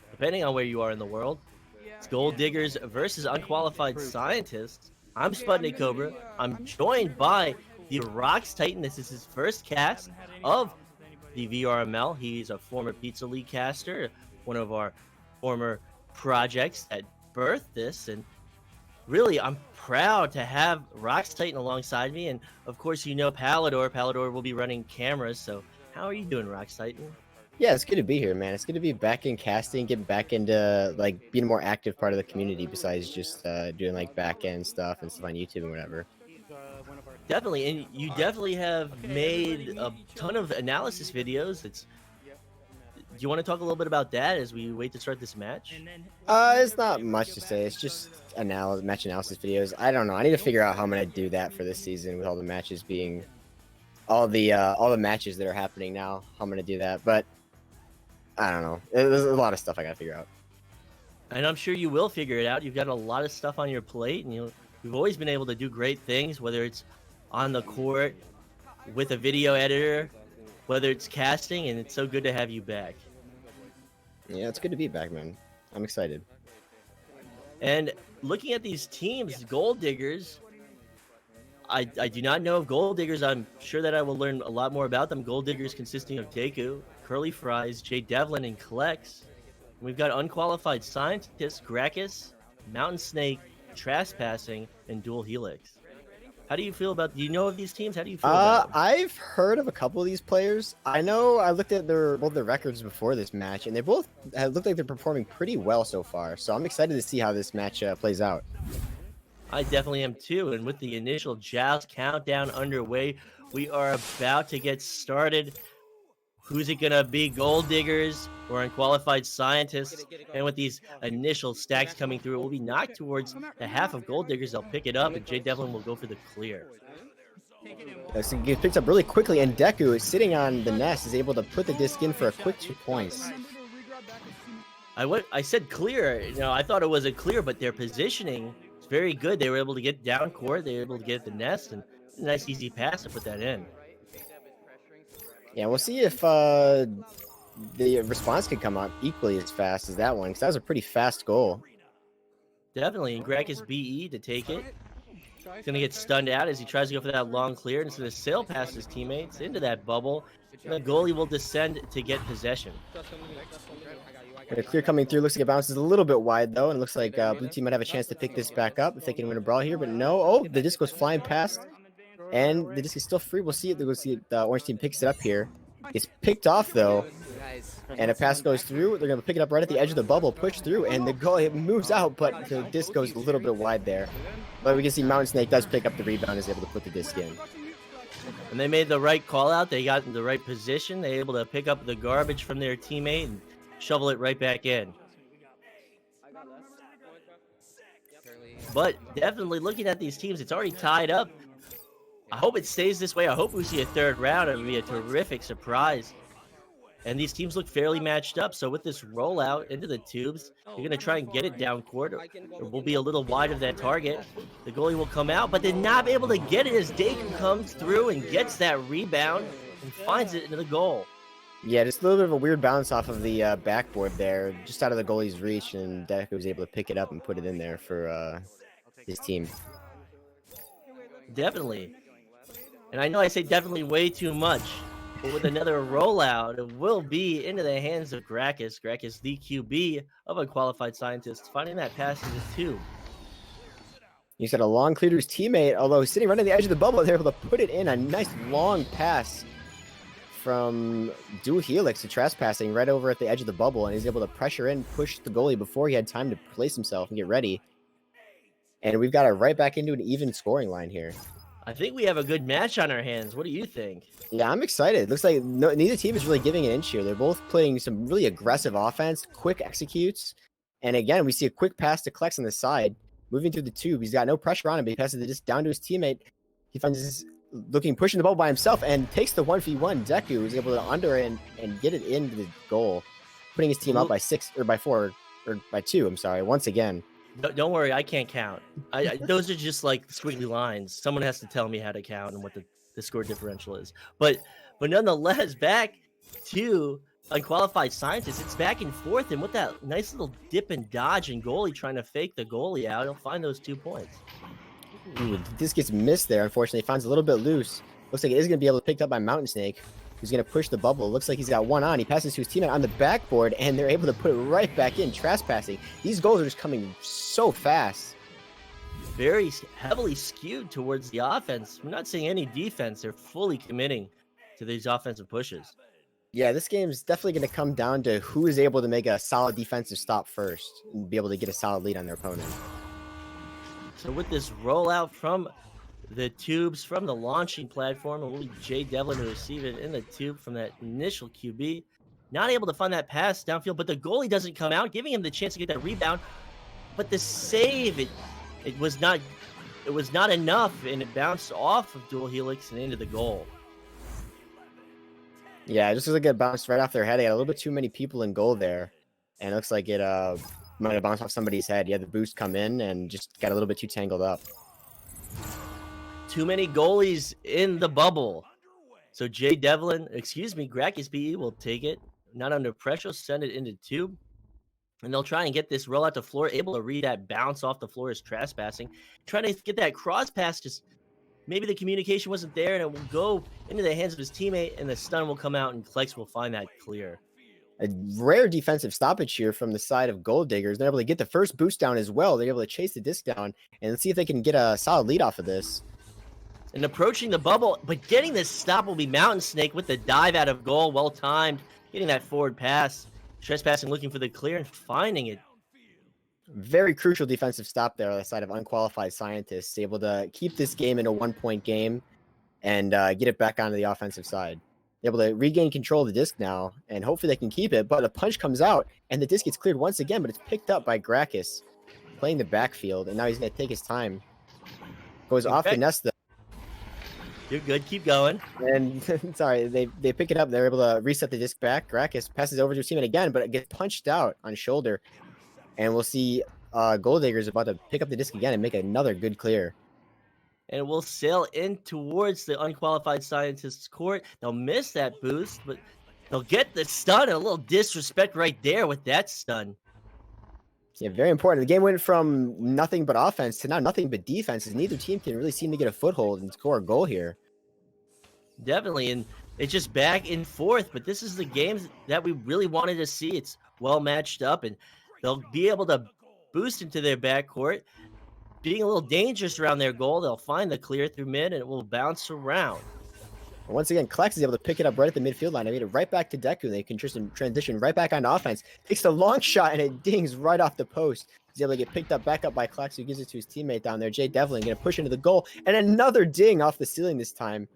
depending on where you are in the world. It's Gold Diggers versus Unqualified Scientists. I'm SputnikKobra. I'm joined by the RoxTytan. This is his first cast of the VRML. He's a former Pizza League caster, one of our former projects that birthed this, and really, I'm proud to have RoxTytan alongside me, and of course, you know Palidore. Palidore will be running cameras. So, how are you doing, RoxTytan? Yeah, it's good to be here, man. It's good to be back in casting, getting back into like being a more active part of the community besides just doing like back end stuff and stuff on YouTube and whatever. Definitely, and you definitely have made a ton of analysis videos. Do you want to talk a little bit about that as we wait to start this match? It's not much to say. It's just match analysis videos. I don't know. I need to figure out how I'm gonna do that for this season with all the matches being all the matches that are happening now. How I'm gonna do that, but I don't know. There's a lot of stuff I gotta figure out. And I'm sure you will figure it out. You've got a lot of stuff on your plate, and you've always been able to do great things, whether it's on the court, with a video editor, whether it's casting, and it's so good to have you back. Yeah, it's good to be back, man. I'm excited. And looking at these teams, Gold Diggers, I do not know of Gold Diggers. I'm sure that I will learn a lot more about them. Gold Diggers consisting of Deku, Curly Fries, Jay Devlin, and Klex. We've got unqualified scientists, Gracchus, Mountain Snake, Trespassing, and Dual Helix. How do you feel about? Do you know of these teams? How do you feel about them? I've heard of a couple of these players. I know I looked at both their records before this match, and they both look like they're performing pretty well so far. So I'm excited to see how this match plays out. I definitely am too. And with the initial Joust countdown underway, we are about to get started. Who's it gonna be? Gold Diggers or Unqualified Scientists? And with these initial stacks coming through, it will be knocked towards the half of Gold Diggers. They'll pick it up, and Jay Devlin will go for the clear. So it gets picked up really quickly, and Deku is sitting on the nest, is able to put the disc in for a quick 2 points. I said clear. You know, I thought it was a clear, but their positioning is very good. They were able to get down court. They were able to get the nest, and a nice easy pass to put that in. Yeah, we'll see if the response can come out equally as fast as that one, because that was a pretty fast goal. Definitely, and Gracchus BE to take it. He's going to get stunned out as he tries to go for that long clear, and it's going to sail past his teammates into that bubble. And the goalie will descend to get possession. The clear coming through. Looks like it bounces a little bit wide, though, and it looks like blue team might have a chance to pick this back up if they can win a brawl here, but no. Oh, the disc goes flying past, and the disc is still free. We'll see it. We'll see it. The orange team picks it up here. It's picked off, though, and a pass goes through. They're going to pick it up right at the edge of the bubble, push through, and the goalie moves out, but the disc goes a little bit wide there. But we can see Mountain Snake does pick up the rebound and is able to put the disc in. And they made the right call out. They got in the right position. They were able to pick up the garbage from their teammate and shovel it right back in. But definitely looking at these teams, it's already tied up. I hope it stays this way. I hope we see a third round. It would be a terrific surprise. And these teams look fairly matched up. So with this rollout into the tubes, you're going to try and get it down court. It will be a little wide of that target. The goalie will come out, but they're not able to get it as Deku comes through and gets that rebound and finds it into the goal. Yeah, just a little bit of a weird bounce off of the backboard there, just out of the goalie's reach, and Deku was able to pick it up and put it in there for his team. Definitely. And I know I say definitely way too much, but with another rollout, it will be into the hands of Gracchus. Gracchus, the QB of Unqualified Scientists, finding that pass in the tube. He said a long clear to his teammate, although sitting right on the edge of the bubble, they're able to put it in. A nice long pass from Dual Helix to Trespassing right over at the edge of the bubble, and he's able to pressure in, push the goalie before he had time to place himself and get ready. And we've got it right back into an even scoring line here. I think we have a good match on our hands. What do you think? Yeah, I'm excited. Looks like neither team is really giving an inch here. They're both playing some really aggressive offense, quick executes. And again, we see a quick pass to Klex on the side, moving through the tube. He's got no pressure on him because of just down to his teammate. He finds his pushing the ball by himself and takes the 1v1. Deku is able to under it and get it into the goal, putting his team up by 6 or by 4 or by 2. I'm sorry, once again. Don't worry, I can't count. Those are just like squiggly lines. Someone has to tell me how to count and what the score differential is. But nonetheless, back to Unqualified Scientists. It's back and forth, and with that nice little dip and dodge and goalie trying to fake the goalie out, he'll find those 2 points. Ooh, this gets missed there, unfortunately. Finds a little bit loose. Looks like it is going to be able to pick up by Mountain Snake, who's going to push the bubble. Looks like he's got one on. He passes to his teammate on the backboard, and they're able to put it right back in. Trespassing. These goals are just coming so fast. Very heavily skewed towards the offense. I'm not seeing any defense. They're fully committing to these offensive pushes. Yeah, this game is definitely going to come down to who is able to make a solid defensive stop first and be able to get a solid lead on their opponent. So with this rollout from the tubes from the launching platform, it will be Jay Devlin to receive it in the tube from that initial QB. Not able to find that pass downfield, but the goalie doesn't come out, giving him the chance to get that rebound. But the save, it was not enough, and it bounced off of Dual Helix and into the goal. Yeah, it just looks like it bounced right off their head. They got a little bit too many people in goal there, and it looks like it might have bounced off somebody's head. Yeah, the boost come in and just got a little bit too tangled up. Too many goalies in the bubble. So Jay Devlin, Gracchus BE will take it. Not under pressure, send it into tube. And they'll try and get this roll out the floor, able to read that bounce off the floor as Trespassing. Trying to get that cross pass, just maybe the communication wasn't there, and it will go into the hands of his teammate, and the stun will come out, and Klex will find that clear. A rare defensive stoppage here from the side of Gold Diggers. They're able to get the first boost down as well. They're able to chase the disc down, and let's see if they can get a solid lead off of this. And approaching the bubble, but getting this stop will be Mountain Snake with the dive out of goal, well timed, getting that forward pass, trespassing, looking for the clear, and finding it. Very crucial defensive stop there on the side of Unqualified Scientists, able to keep this game in a 1-point game and get it back onto the offensive side. They're able to regain control of the disc now, and hopefully they can keep it, but a punch comes out, and the disc gets cleared once again, but it's picked up by Gracchus, playing the backfield, and now he's going to take his time. Goes off the nest, though. You're good, keep going. And, sorry, they pick it up, they're able to reset the disc back. Gracchus passes over to his teammate again, but it gets punched out on shoulder, and we'll see Gold Diggers about to pick up the disc again and make another good clear. And we'll sail in towards the Unqualified Scientist's court. They'll miss that boost, but they'll get the stun. And a little disrespect right there with that stun. Yeah, very important. The game went from nothing but offense to now nothing but defense, as neither team can really seem to get a foothold and score a goal here. Definitely, and it's just back and forth, but this is the games that we really wanted to see. It's well matched up, and they'll be able to boost into their backcourt. Being a little dangerous around their goal, they'll find the clear through mid, and it will bounce around. Once again, Klex is able to pick it up right at the midfield line. They made it right back to Deku. They can transition right back onto offense. Takes the long shot, and it dings right off the post. He's able to get picked up back up by Klex, who gives it to his teammate down there, Jay Devlin, going to push into the goal, and another ding off the ceiling this time.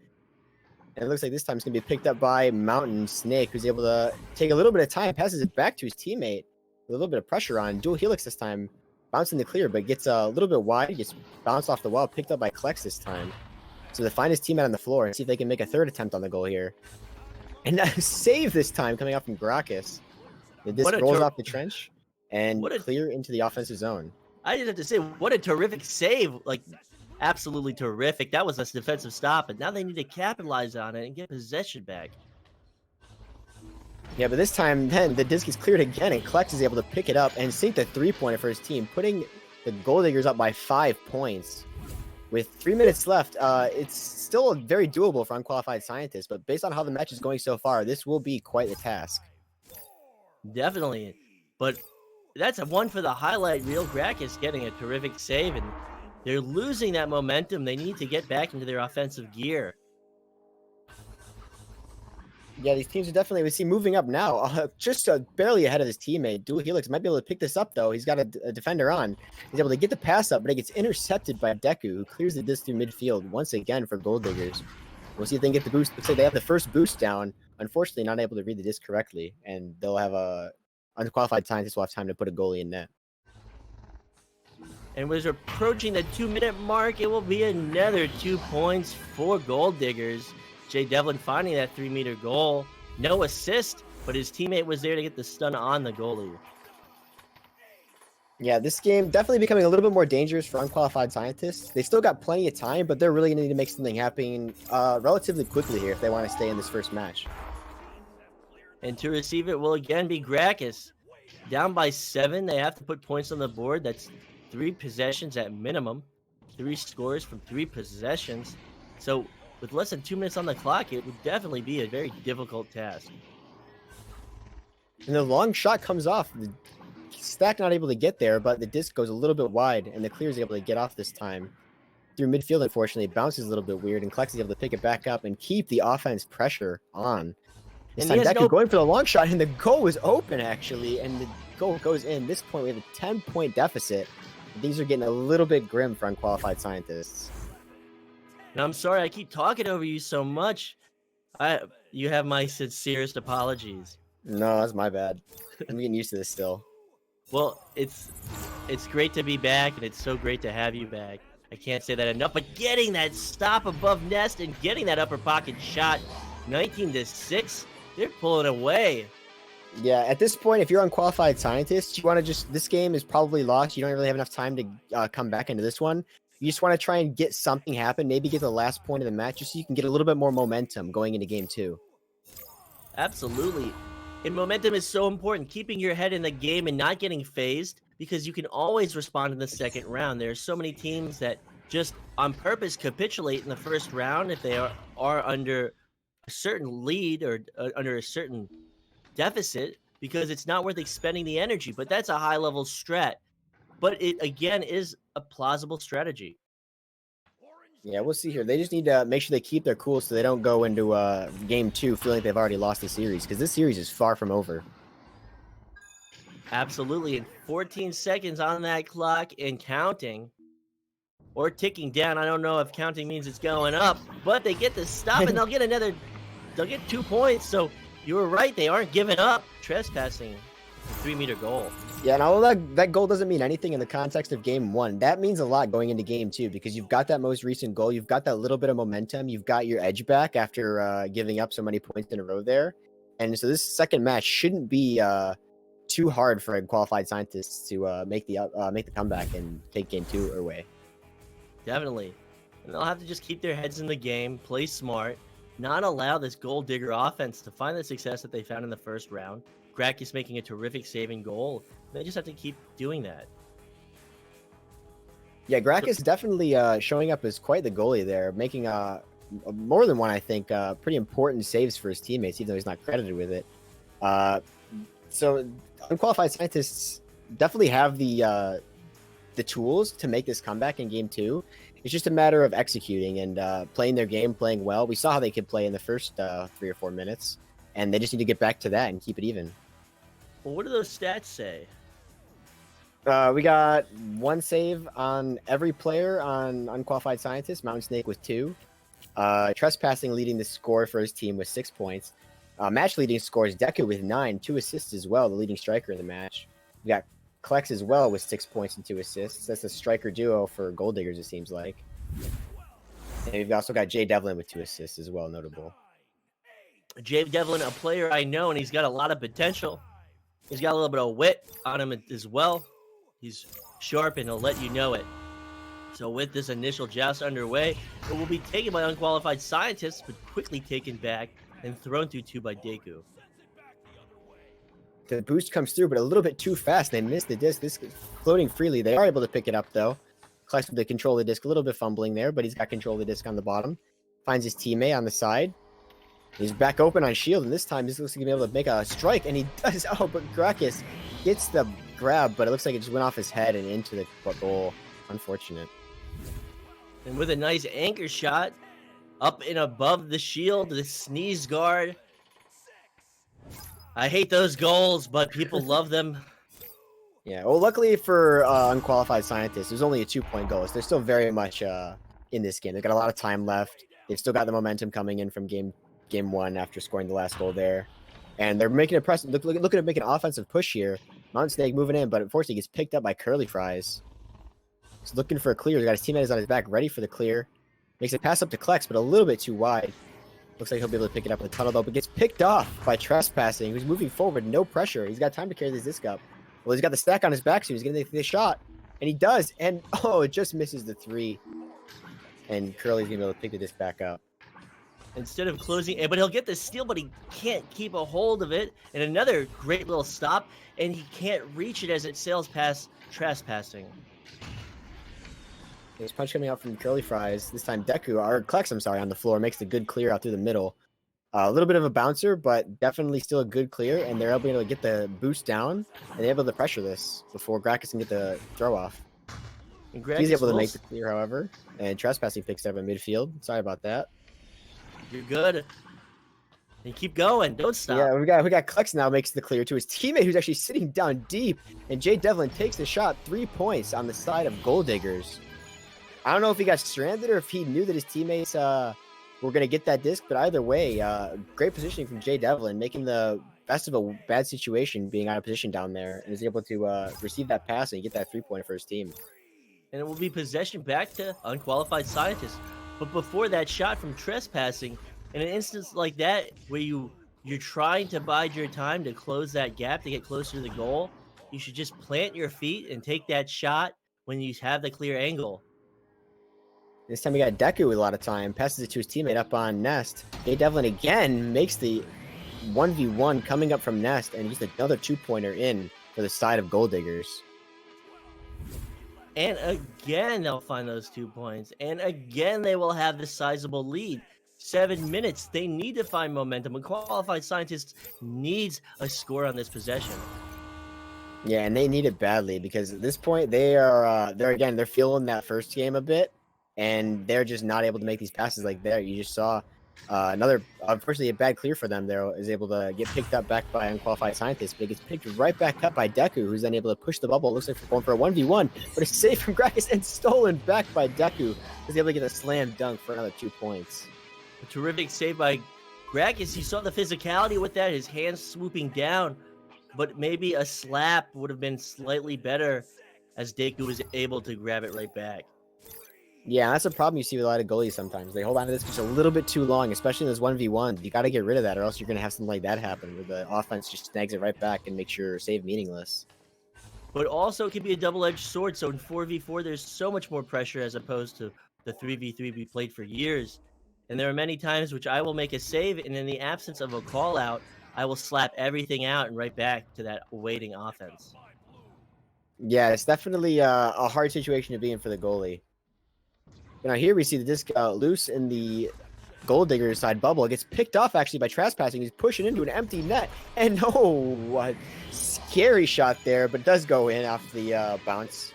And it looks like this time it's going to be picked up by Mountain Snake, who's able to take a little bit of time, passes it back to his teammate with a little bit of pressure on. Dual Helix this time. Bouncing the clear, but gets a little bit wide, gets bounced off the wall, picked up by Klex this time. So they find his teammate on the floor and see if they can make a third attempt on the goal here. And a save this time coming out from Gracchus. The disc rolls off the trench and clear into the offensive zone. I just have to say, what a terrific save. Like, absolutely terrific. That was a defensive stop, and now they need to capitalize on it and get possession back. Yeah, but this time, then, the disc is cleared again, and Klex is able to pick it up and sink the three-pointer for his team, putting the Gold Diggers up by 5 points. With 3 minutes left, it's still very doable for Unqualified Scientists, but based on how the match is going so far, this will be quite the task. Definitely. But that's a one for the highlight reel. Gracchus getting a terrific save, and they're losing that momentum. They need to get back into their offensive gear. Yeah, these teams are definitely, we see, moving up now, just barely ahead of his teammate. Dual Helix might be able to pick this up, though. He's got a defender on. He's able to get the pass up, but it gets intercepted by Deku, who clears the disc through midfield once again for Gold Diggers. We'll see if they can get the boost. Looks like they have the first boost down. Unfortunately, not able to read the disc correctly, and they'll have a Unqualified Scientist will have time to put a goalie in net. And as we're approaching the 2-minute mark, it will be another 2 points for Gold Diggers. Jay Devlin finding that 3-meter goal. No assist, but his teammate was there to get the stun on the goalie. Yeah, this game definitely becoming a little bit more dangerous for Unqualified Scientists. They still got plenty of time, but they're really going to need to make something happen relatively quickly here if they want to stay in this first match. And to receive it will again be Gracchus. Down by 7, they have to put points on the board. That's 3 possessions at minimum. 3 scores from 3 possessions. So with less than 2 minutes on the clock, it would definitely be a very difficult task. And the long shot comes off. The Stack not able to get there, but the disc goes a little bit wide, and the clear is able to get off this time. Through midfield, unfortunately, it bounces a little bit weird, and Klex is able to pick it back up and keep the offense pressure on. This time, Deku going for the long shot, and the goal was open, actually, and the goal goes in. At this point, we have a 10-point deficit. These are getting a little bit grim for Unqualified Scientists. And I'm sorry I keep talking over you so much. You have my sincerest apologies. No, that's my bad. I'm getting used to this still. Well, it's great to be back, and it's so great to have you back. I can't say that enough, but getting that stop above nest and getting that upper pocket shot, 19-6, they're pulling away. Yeah, at this point, if you're Unqualified Scientists, you want to just, this game is probably lost. You don't really have enough time to come back into this one. You just want to try and get something happen, maybe get the last point of the match, just so you can get a little bit more momentum going into game 2. Absolutely. And momentum is so important, keeping your head in the game and not getting phased, because you can always respond in the second round. There are so many teams that just on purpose capitulate in the first round if they are under a certain lead or under a certain deficit, because it's not worth expending the energy. But that's a high level strat. But it again is a plausible strategy. Yeah, we'll see here. They just need to make sure they keep their cool so they don't go into game 2 feeling like they've already lost the series, because this series is far from over. Absolutely. And 14 seconds on that clock and counting. Or ticking down. I don't know if counting means it's going up, but they get the stop and they'll get 2 points. So you were right, they aren't giving up. Trespassing the 3-meter goal. Yeah, and although that goal doesn't mean anything in the context of game 1, that means a lot going into game 2, because you've got that most recent goal, you've got that little bit of momentum, you've got your edge back after giving up so many points in a row there. And so this second match shouldn't be too hard for unqualified scientists to make the comeback and take game 2 away. Definitely. And they'll have to just keep their heads in the game, play smart, not allow this goal digger offense to find the success that they found in the first round. Gracchus making a terrific saving goal. They just have to keep doing that. Yeah, Gracchus definitely showing up as quite the goalie there, making more than one, I think, pretty important saves for his teammates, even though he's not credited with it. So unqualified scientists definitely have the tools to make this comeback in game 2. It's just a matter of executing and playing their game, playing well. We saw how they could play in the first 3 or 4 minutes, and they just need to get back to that and keep it even. Well, what do those stats say? We got 1 save on every player on unqualified scientists. Mountain Snake with 2. Trespassing leading the score for his team with 6 points. Match leading scores Deku with 9, 2 assists as well, the leading striker in the match. We got Klex as well with 6 points and 2 assists. That's a striker duo for Gold Diggers, it seems like. And we've also got Jay Devlin with 2 assists as well, notable. Jay Devlin, a player I know, and he's got a lot of potential. He's got a little bit of wit on him as well. He's sharp and he'll let you know it. So with this initial joust underway, it will be taken by unqualified scientists, but quickly taken back and thrown through 2 by Deku. The boost comes through, but a little bit too fast. They missed the disc. This is floating freely. They are able to pick it up, though. Klex with the control of the disc. A little bit fumbling there, but he's got control of the disc on the bottom. Finds his teammate on the side. He's back open on shield, and this time he's looks like he's going to be able to make a strike, and he does. Oh, but Gracchus gets the grab, but it looks like it just went off his head and into the goal. Unfortunate. And with a nice anchor shot, up and above the shield, the sneeze guard. I hate those goals, but people love them. Yeah, well, luckily for unqualified scientists, there's only a 2-point goal. So they're still very much in this game. They've got a lot of time left. They've still got the momentum coming in from game 1 after scoring the last goal there. And they're making a press. Looking to make an offensive push here. Mountain Snake moving in, but unfortunately gets picked up by Curly Fries. He's looking for a clear. He's got his teammates on his back, ready for the clear. Makes a pass up to Klex, but a little bit too wide. Looks like he'll be able to pick it up in the tunnel, though, but gets picked off by Trespassing, who's moving forward, no pressure. He's got time to carry this disc up. Well, he's got the stack on his back, so he's going to take the shot. And he does, and oh, it just misses the 3. And Curly's going to be able to pick the disc back up. Instead of closing, but he'll get the steal, but he can't keep a hold of it. And another great little stop, and he can't reach it as it sails past Trespassing. There's punch coming out from Curly Fries. This time Deku, or Klex, I'm sorry, on the floor, makes the good clear out through the middle. A little bit of a bouncer, but definitely still a good clear, and they're able to get the boost down, and they're able to pressure this before Gracchus can get the throw off. He's able to make the clear, however, and Trespassing picks up in midfield. Sorry about that. You're good. And keep going. Don't stop. Yeah, we got Klex now makes the clear to his teammate who's actually sitting down deep, and Jay Devlin takes the shot. 3 points on the side of Gold Diggers. I don't know if he got stranded or if he knew that his teammates were going to get that disc, but either way, great positioning from Jay Devlin, making the best of a bad situation, being out of position down there, and is able to receive that pass and get that 3-pointer for his team. And it will be possession back to unqualified scientists. But before that shot from Trespassing, in an instance like that, where you're trying to bide your time to close that gap to get closer to the goal, you should just plant your feet and take that shot when you have the clear angle. This time we got Deku with a lot of time. Passes it to his teammate up on Nest. Jay Devlin again makes the 1v1 coming up from Nest, and just another 2-pointer in for the side of Gold Diggers. And again, they'll find those 2 points. And again, they will have this sizable lead. 7 minutes. They need to find momentum. A qualified scientist needs a score on this possession. Yeah, and they need it badly because at this point they're feeling that first game a bit, and they're just not able to make these passes like there. You just saw unfortunately, a bad clear for them there is able to get picked up back by unqualified scientists, but it gets picked right back up by Deku, who's then able to push the bubble. It looks like we're going for a 1v1, but it's saved from Gracchus and stolen back by Deku, who's able to get a slam dunk for another 2 points. A terrific save by Gracchus. You saw the physicality with that, his hands swooping down, but maybe a slap would have been slightly better as Deku was able to grab it right back. Yeah, that's a problem you see with a lot of goalies sometimes. They hold on to this just a little bit too long, especially in those 1v1s. You got to get rid of that, or else you're going to have something like that happen, where the offense just snags it right back and makes your save meaningless. But also, it can be a double-edged sword. So in 4v4, there's so much more pressure as opposed to the 3v3 we played for years. And there are many times which I will make a save, and in the absence of a call-out, I will slap everything out and right back to that awaiting offense. Yeah, it's definitely a hard situation to be in for the goalie. Now here we see the disc loose in the Gold Digger side bubble. It gets picked off actually by trespassing. He's pushing into an empty net. And oh, what scary shot there, but it does go in off the bounce.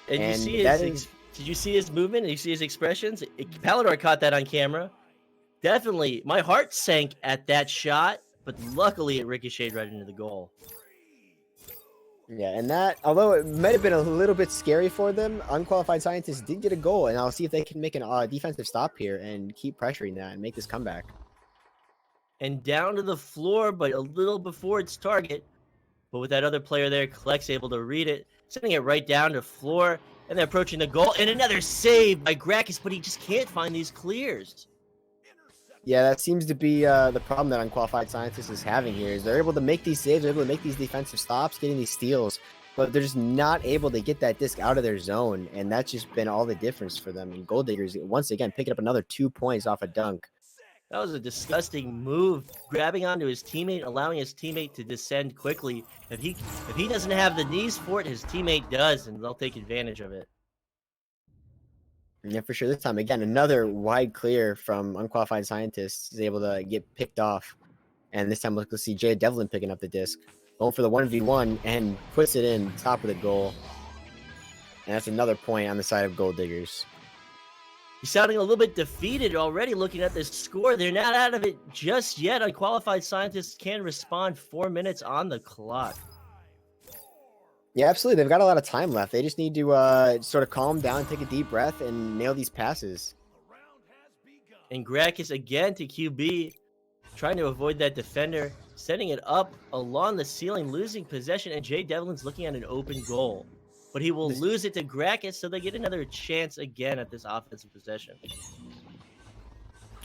And you see did you see his movement? Did you see his expressions? Palidore caught that on camera. Definitely, my heart sank at that shot, but luckily it ricocheted right into the goal. Yeah, and that, although it might have been a little bit scary for them, unqualified scientists did get a goal, and I'll see if they can make an defensive stop here and keep pressuring that and make this comeback. And down to the floor, but a little before its target. But with that other player there, Kleck's able to read it, sending it right down to floor, and they're approaching the goal, and another save by Gracchus, but he just can't find these clears. Yeah, that seems to be the problem that unqualified scientists is having here. Is they're able to make these saves, they're able to make these defensive stops, getting these steals, but they're just not able to get that disc out of their zone, and that's just been all the difference for them. And Gold Diggers once again picking up another 2 points off a dunk. That was a disgusting move, grabbing onto his teammate, allowing his teammate to descend quickly. If he doesn't have the knees for it, his teammate does, and they'll take advantage of it. Yeah, for sure. This time, again, another wide clear from unqualified scientists is able to get picked off. And this time, let's see Jay Devlin picking up the disc, going for the 1v1 and puts it in top of the goal. And that's another point on the side of Gold Diggers. He's sounding a little bit defeated already looking at this score. They're not out of it just yet. Unqualified scientists can respond. 4 minutes on the clock. Yeah, absolutely. They've got a lot of time left. They just need to sort of calm down, take a deep breath, and nail these passes. And Gracchus again to QB, trying to avoid that defender, sending it up along the ceiling, losing possession, and Jay Devlin's looking at an open goal. But he will lose it to Gracchus, so they get another chance again at this offensive possession.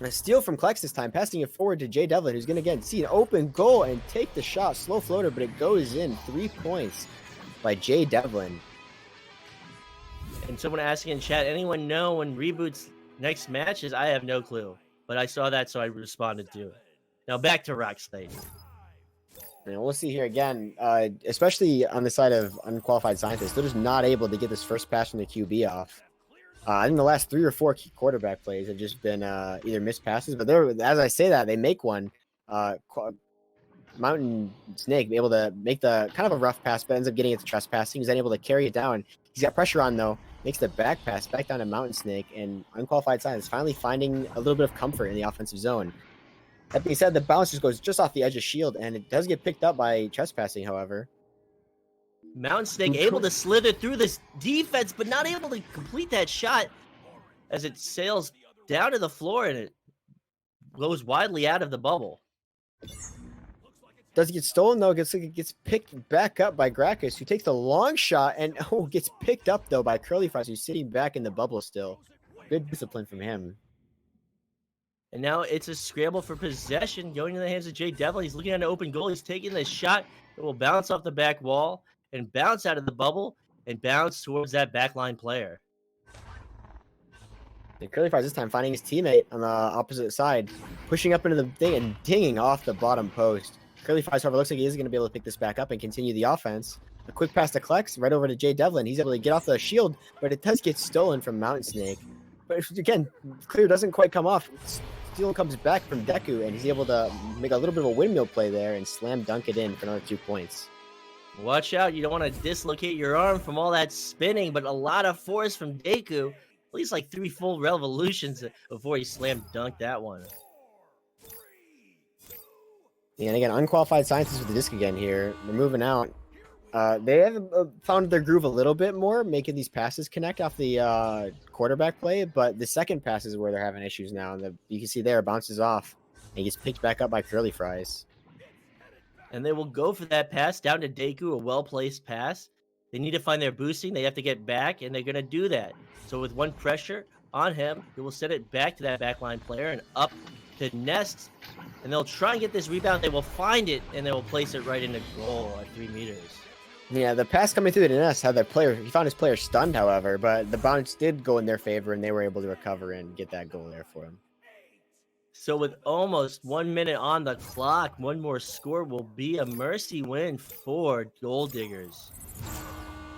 A steal from Klex this time, passing it forward to Jay Devlin, who's going to again see an open goal and take the shot. Slow floater, but it goes in. 3 points by Jay Devlin. And someone asking in chat, anyone know when Reboot's next match is? I have no clue. But I saw that, so I responded to it. Now back to RoxTytan. And we'll see here again, especially on the side of unqualified scientists. They're just not able to get this first pass from the QB off. I think the last 3 or 4 quarterback plays have just been either missed passes, but as I say that, they make one. Mountain Snake able to make the kind of a rough pass, but ends up getting it to trespassing. He's then able to carry it down. He's got pressure on though, makes the back pass back down to Mountain Snake, and unqualified scientists finally finding a little bit of comfort in the offensive zone. That being said, the bounce just goes just off the edge of shield, and it does get picked up by trespassing, however. Mountain Snake able to slither through this defense, but not able to complete that shot as it sails down to the floor and it goes widely out of the bubble. Does get stolen though, gets picked back up by Gracchus, who takes the long shot and gets picked up though by Curly Fries, who's sitting back in the bubble still. Good discipline from him. And now it's a scramble for possession going in the hands of Jay Devlin. He's looking at an open goal. He's taking the shot. It will bounce off the back wall and bounce out of the bubble and bounce towards that backline player. And Curly Fries this time finding his teammate on the opposite side, pushing up into the thing and dinging off the bottom post. Curly Fries, however, looks like he is going to be able to pick this back up and continue the offense. A quick pass to Klex, right over to Jay Devlin. He's able to get off the shield, but it does get stolen from Mountain Snake. But again, clear doesn't quite come off. Steal comes back from Deku, and he's able to make a little bit of a windmill play there and slam dunk it in for another 2 points. Watch out, you don't want to dislocate your arm from all that spinning, but a lot of force from Deku. At least like 3 full revolutions before he slam dunked that one. Yeah, and again, unqualified scientists with the disc again here. They're moving out. They have found their groove a little bit more, making these passes connect off the quarterback play, but the second pass is where they're having issues now. And you can see there, it bounces off and gets picked back up by Curly Fries. And they will go for that pass down to Deku, a well-placed pass. They need to find their boosting. They have to get back, and they're going to do that. So with one pressure on him, he will send it back to that backline player and up to Nest. And they'll try and get this rebound. They will find it, and they will place it right into goal at 3 meters. Yeah, the pass coming through the Nest had he found his player stunned, however, but the bounce did go in their favor, and they were able to recover and get that goal there for him. So with almost 1 minute on the clock, one more score will be a mercy win for Gold Diggers.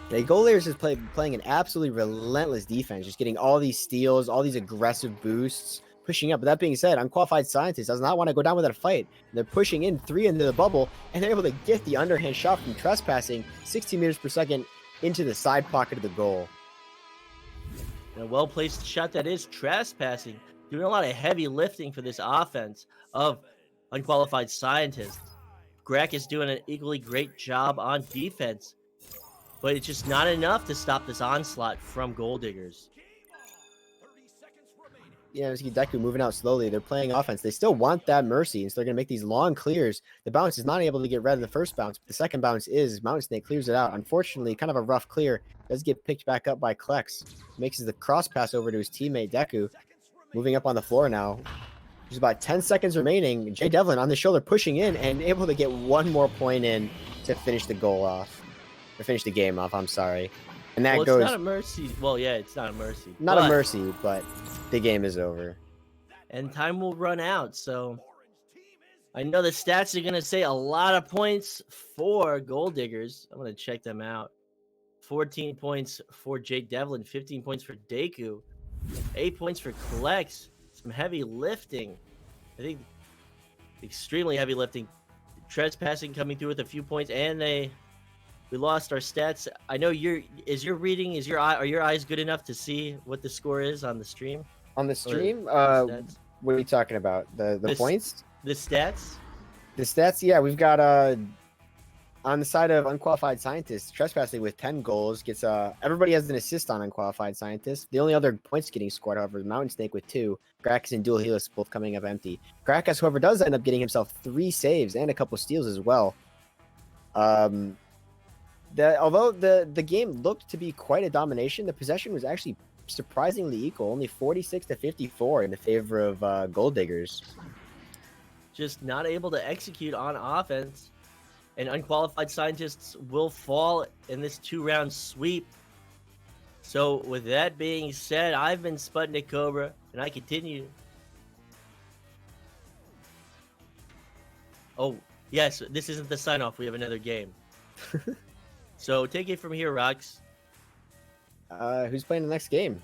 The Gold Diggers is playing an absolutely relentless defense, just getting all these steals, all these aggressive boosts, pushing up. But that being said, Unqualified Scientist does not want to go down without a fight. They're pushing in 3 into the bubble, and they're able to get the underhand shot from trespassing 60 meters per second into the side pocket of the goal. And a well-placed shot that is trespassing, doing a lot of heavy lifting for this offense of Unqualified Scientists. Greg is doing an equally great job on defense, but it's just not enough to stop this onslaught from Gold Diggers. Yeah, see Deku moving out slowly. They're playing offense. They still want that mercy, and so they're going to make these long clears. The bounce is not able to get rid of the first bounce, but the second bounce is Mountain Snake clears it out. Unfortunately, kind of a rough clear. Does get picked back up by Klex. Makes the cross pass over to his teammate Deku. Moving up on the floor now. There's about 10 seconds remaining. Jay Devlin on the shoulder pushing in and able to get one more point in to finish the goal off. Or finish the game off, I'm sorry. And that goes... It's not a mercy. Well, yeah, it's not a mercy. Not a mercy, but the game is over. And time will run out, so... I know the stats are going to say a lot of points for Gold Diggers. I'm going to check them out. 14 points for Jake Devlin, 15 points for Deku, 8 points for Klex. Some heavy lifting. I think extremely heavy lifting. Trespassing coming through with a few points, and we lost our stats. I know are your eyes good enough to see what the score is on the stream? On the stream? What are you talking about? The points? The stats? The stats, yeah, we've got on the side of Unqualified Scientists, trespassing with 10 goals gets everybody has an assist on Unqualified Scientists. The only other points getting scored, however, is Mountain Snake with 2. Krakus and Dual Helix both coming up empty. Krakus, however, does end up getting himself 3 saves and a couple steals as well. Although the game looked to be quite a domination, the possession was actually surprisingly equal, only 46-54 in the favor of Gold Diggers. Just not able to execute on offense. And Unqualified Scientists will fall in this 2-round sweep. So with that being said, I've been SputnikKobra, and I continue. Oh, yes, this isn't the sign-off. We have another game. So take it from here, Rox. Who's playing the next game?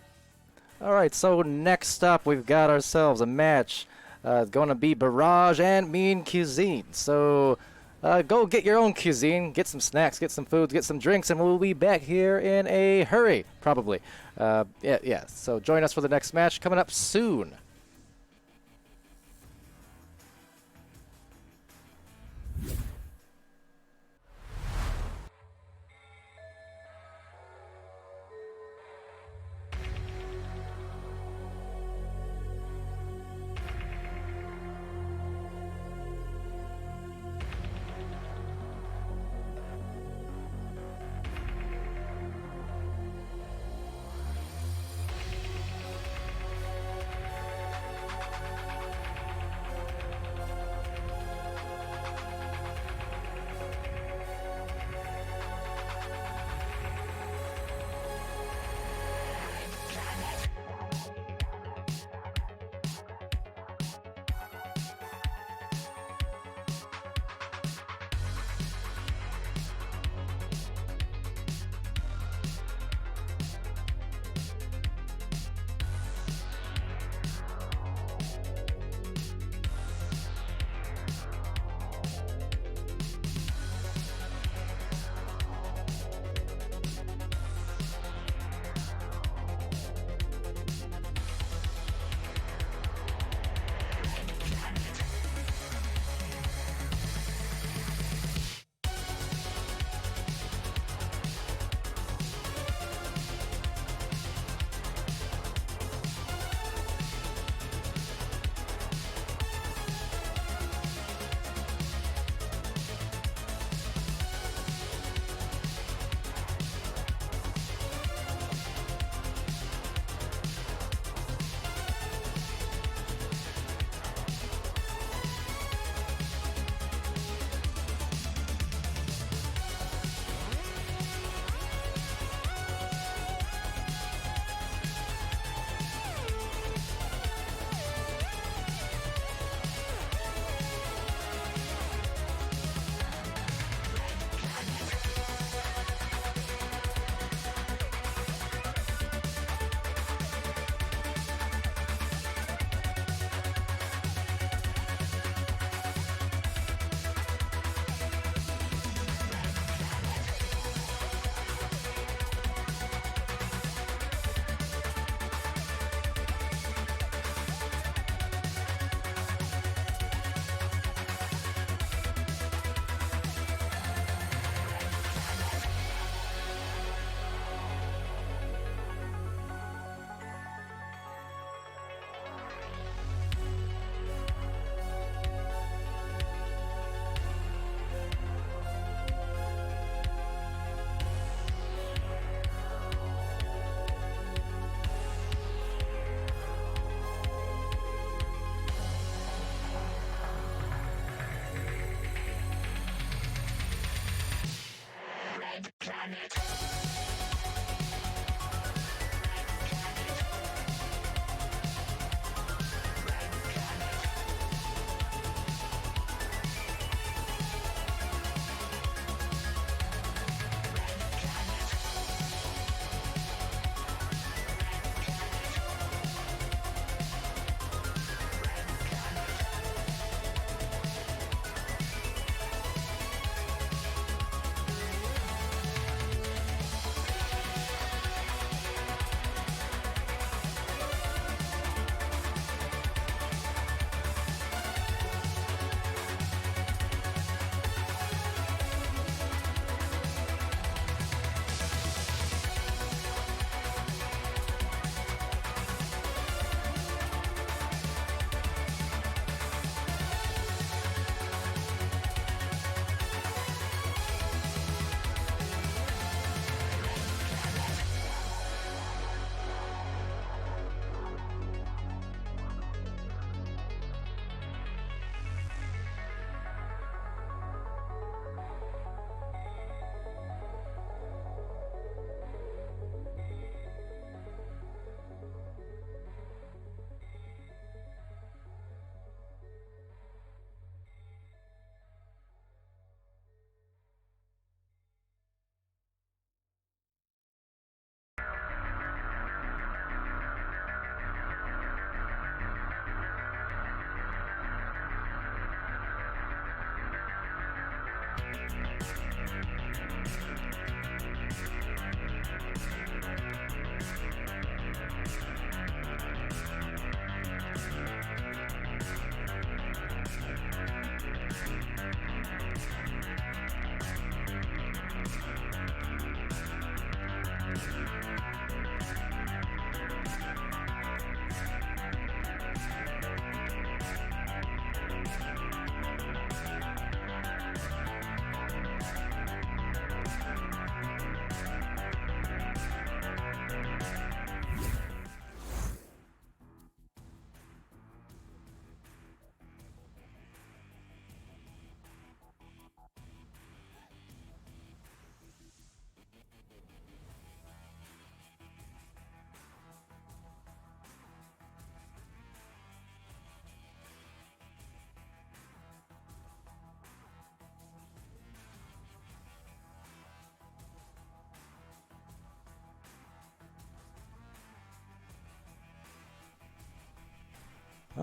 All right, so next up, we've got ourselves a match. Going to be Barrage and Mean Cuisine. So go get your own cuisine, get some snacks, get some food, get some drinks, and we'll be back here in a hurry, probably. Yeah. So join us for the next match coming up soon.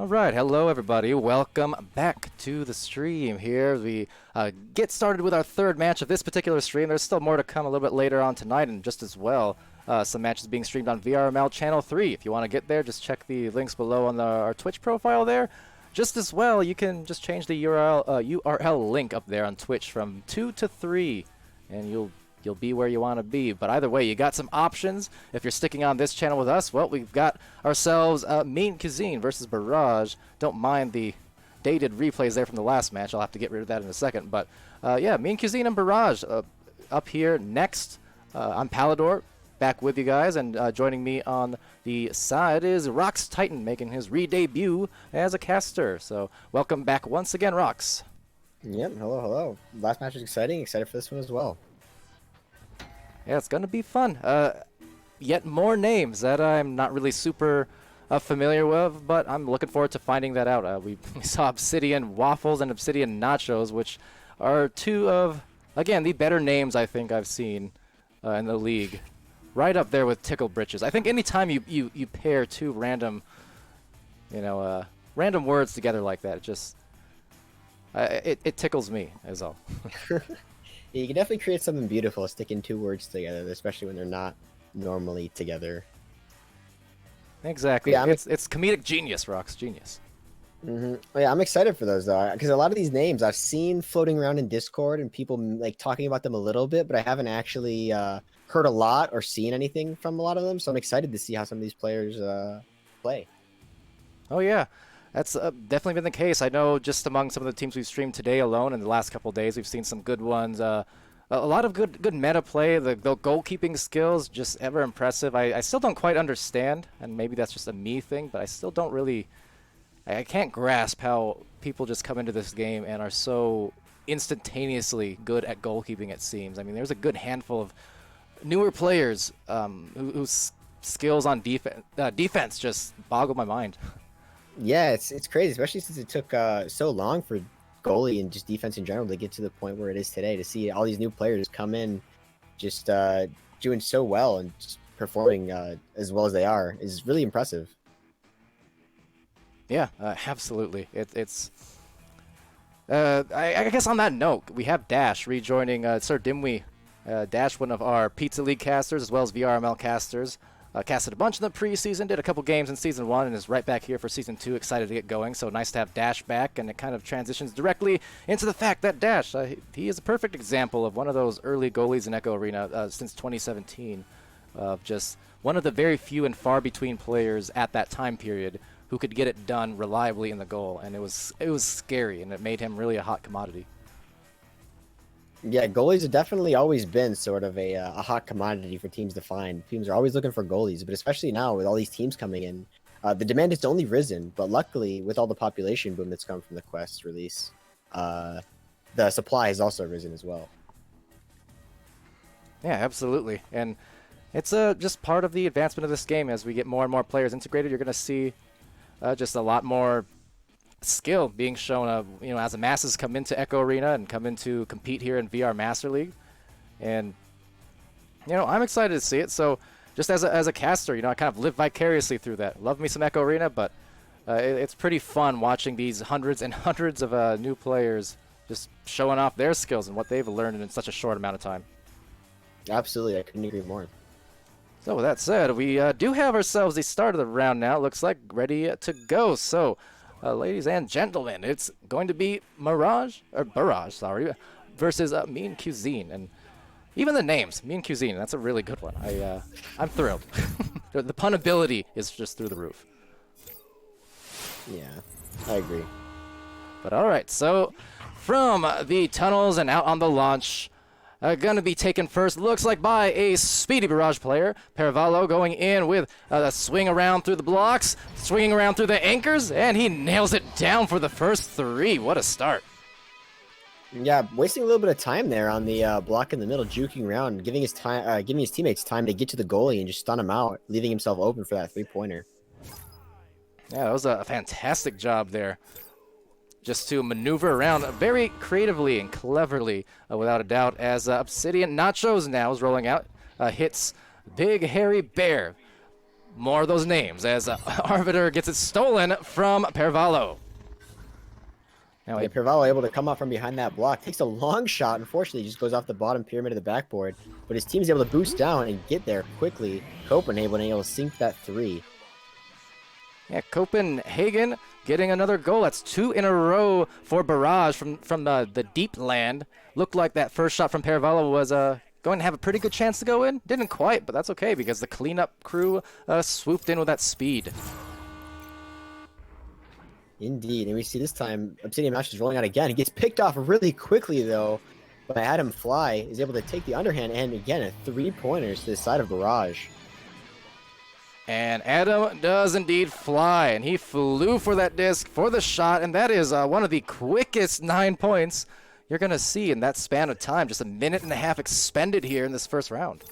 All right, hello everybody. Welcome back to the stream here. We get started with our third match of this particular stream. There's still more to come a little bit later on tonight, and just as well, some matches being streamed on VRML Channel 3. If you want to get there, just check the links below on our Twitch profile there. Just as well, you can just change the URL link up there on Twitch from 2 to 3, and you'll be where you want to be. But either way, you got some options. If you're sticking on this channel with us, well, we've got ourselves Mean Cuisine versus Barrage. Don't mind the dated replays there from the last match. I'll have to get rid of that in a second. But yeah, Mean Cuisine and Barrage up here next. I'm Palidore, back with you guys, and joining me on the side is RoxTytan, making his re-debut as a caster. So welcome back once again, Rox. Yep, hello. Last match was exciting. Excited for this one as well. Yeah, it's going to be fun. Yet more names that I'm not really super familiar with, but I'm looking forward to finding that out. We saw Obsidian Waffles and Obsidian Nachos, which are two of, again, the better names I think I've seen in the league. Right up there with Tickle Britches. I think anytime you pair two random, random words together like that, it just, it tickles me, is all. Yeah, you can definitely create something beautiful sticking two words together, especially when they're not normally together. Exactly. Yeah, it's comedic genius, Rox. Genius. Oh, yeah, I'm excited for those though, because a lot of these names I've seen floating around in Discord and people like talking about them a little bit, but I haven't actually heard a lot or seen anything from a lot of them. So I'm excited to see how some of these players play. Oh yeah. That's definitely been the case. I know just among some of the teams we've streamed today alone in the last couple of days, we've seen some good ones. A lot of good meta play. The goalkeeping skills, just ever impressive. I still don't quite understand, and maybe that's just a me thing, but I still don't really... I can't grasp how people just come into this game and are so instantaneously good at goalkeeping, it seems. I mean, there's a good handful of newer players whose skills on defense just boggle my mind. Yeah, it's crazy, especially since it took so long for goalie and just defense in general to get to the point where it is today. To see all these new players come in, just doing so well and just performing as well as they are is really impressive. Yeah, absolutely. It's. I guess on that note, we have Dash rejoining Sir Dimwee. Dash, one of our Pizza League casters as well as VRML casters. Casted a bunch in the preseason, did a couple games in Season 1, and is right back here for Season 2, excited to get going. So nice to have Dash back, and it kind of transitions directly into the fact that Dash, he is a perfect example of one of those early goalies in Echo Arena since 2017, of just one of the very few and far between players at that time period who could get it done reliably in the goal, and it was scary, and it made him really a hot commodity. Yeah, goalies have definitely always been sort of a hot commodity for teams to find. Teams are always looking for goalies, but especially now with all these teams coming in, the demand has only risen. But luckily, with all the population boom that's come from the Quest release, the supply has also risen as well. Yeah, absolutely. And it's just part of the advancement of this game. As we get more and more players integrated, you're going to see just a lot more skill being shown, as the masses come into Echo Arena and come into compete here in VR Master League. And, I'm excited to see it. So just as a caster, I kind of live vicariously through that. Love me some Echo Arena, but it's pretty fun watching these hundreds and hundreds of new players just showing off their skills and what they've learned in such a short amount of time. Absolutely, I couldn't agree more. So with that said, we do have ourselves the start of the round now. Looks like ready to go. So, ladies and gentlemen, it's going to be Barrage, versus Mean Cuisine. And even the names, Mean Cuisine, that's a really good one. I'm thrilled. The pun ability is just through the roof. Yeah, I agree. But all right, so from the tunnels and out on the launch, gonna be taken first, looks like by a speedy Barrage player. Paravallo going in with a swing around through the blocks, swinging around through the anchors, and he nails it down for the first three. What a start. Yeah, wasting a little bit of time there on the block in the middle, juking around, giving his teammates time to get to the goalie and just stun him out, leaving himself open for that three-pointer. Yeah, that was a fantastic job there. Just to maneuver around very creatively and cleverly, without a doubt, as Obsidian Nachos now is rolling out, hits Big Hairy Bear. more of those names as Arbiter gets it stolen from Pervallo. Now Yeah, Pervallo able to come out from behind that block. Takes a long shot. Unfortunately, just goes off the bottom pyramid of the backboard. But his team's able to boost down and get there quickly. Copenhagen able to sink that 3. Yeah, Copenhagen getting another goal. That's 2 in a row for Barrage from the deep land. Looked like that first shot from Pervallo was going to have a pretty good chance to go in. Didn't quite, but that's okay because the cleanup crew swooped in with that speed. Indeed, and we see this time Obsidian Mash is rolling out again. He gets picked off really quickly though by Adam Fly. Is able to take the underhand and again a 3-pointers to the side of Barrage. And Adam does indeed fly, and he flew for that disc for the shot, and that is one of the quickest 9 points you're going to see in that span of time. Just a minute and a half expended here in this first round.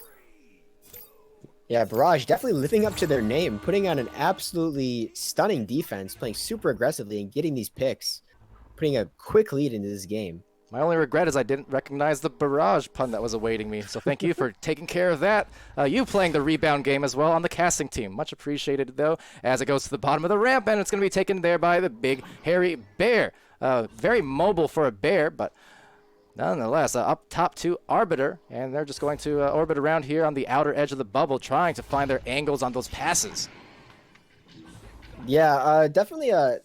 Yeah, Barrage definitely living up to their name, putting on an absolutely stunning defense, playing super aggressively and getting these picks, putting a quick lead into this game. My only regret is I didn't recognize the Barrage pun that was awaiting me, so thank you for taking care of that. You playing the rebound game as well on the casting team. Much appreciated, though, as it goes to the bottom of the ramp, and it's going to be taken there by the big, hairy bear. Very mobile for a bear, but nonetheless, up top to Arbiter, and they're just going to orbit around here on the outer edge of the bubble, trying to find their angles on those passes. Yeah, definitely a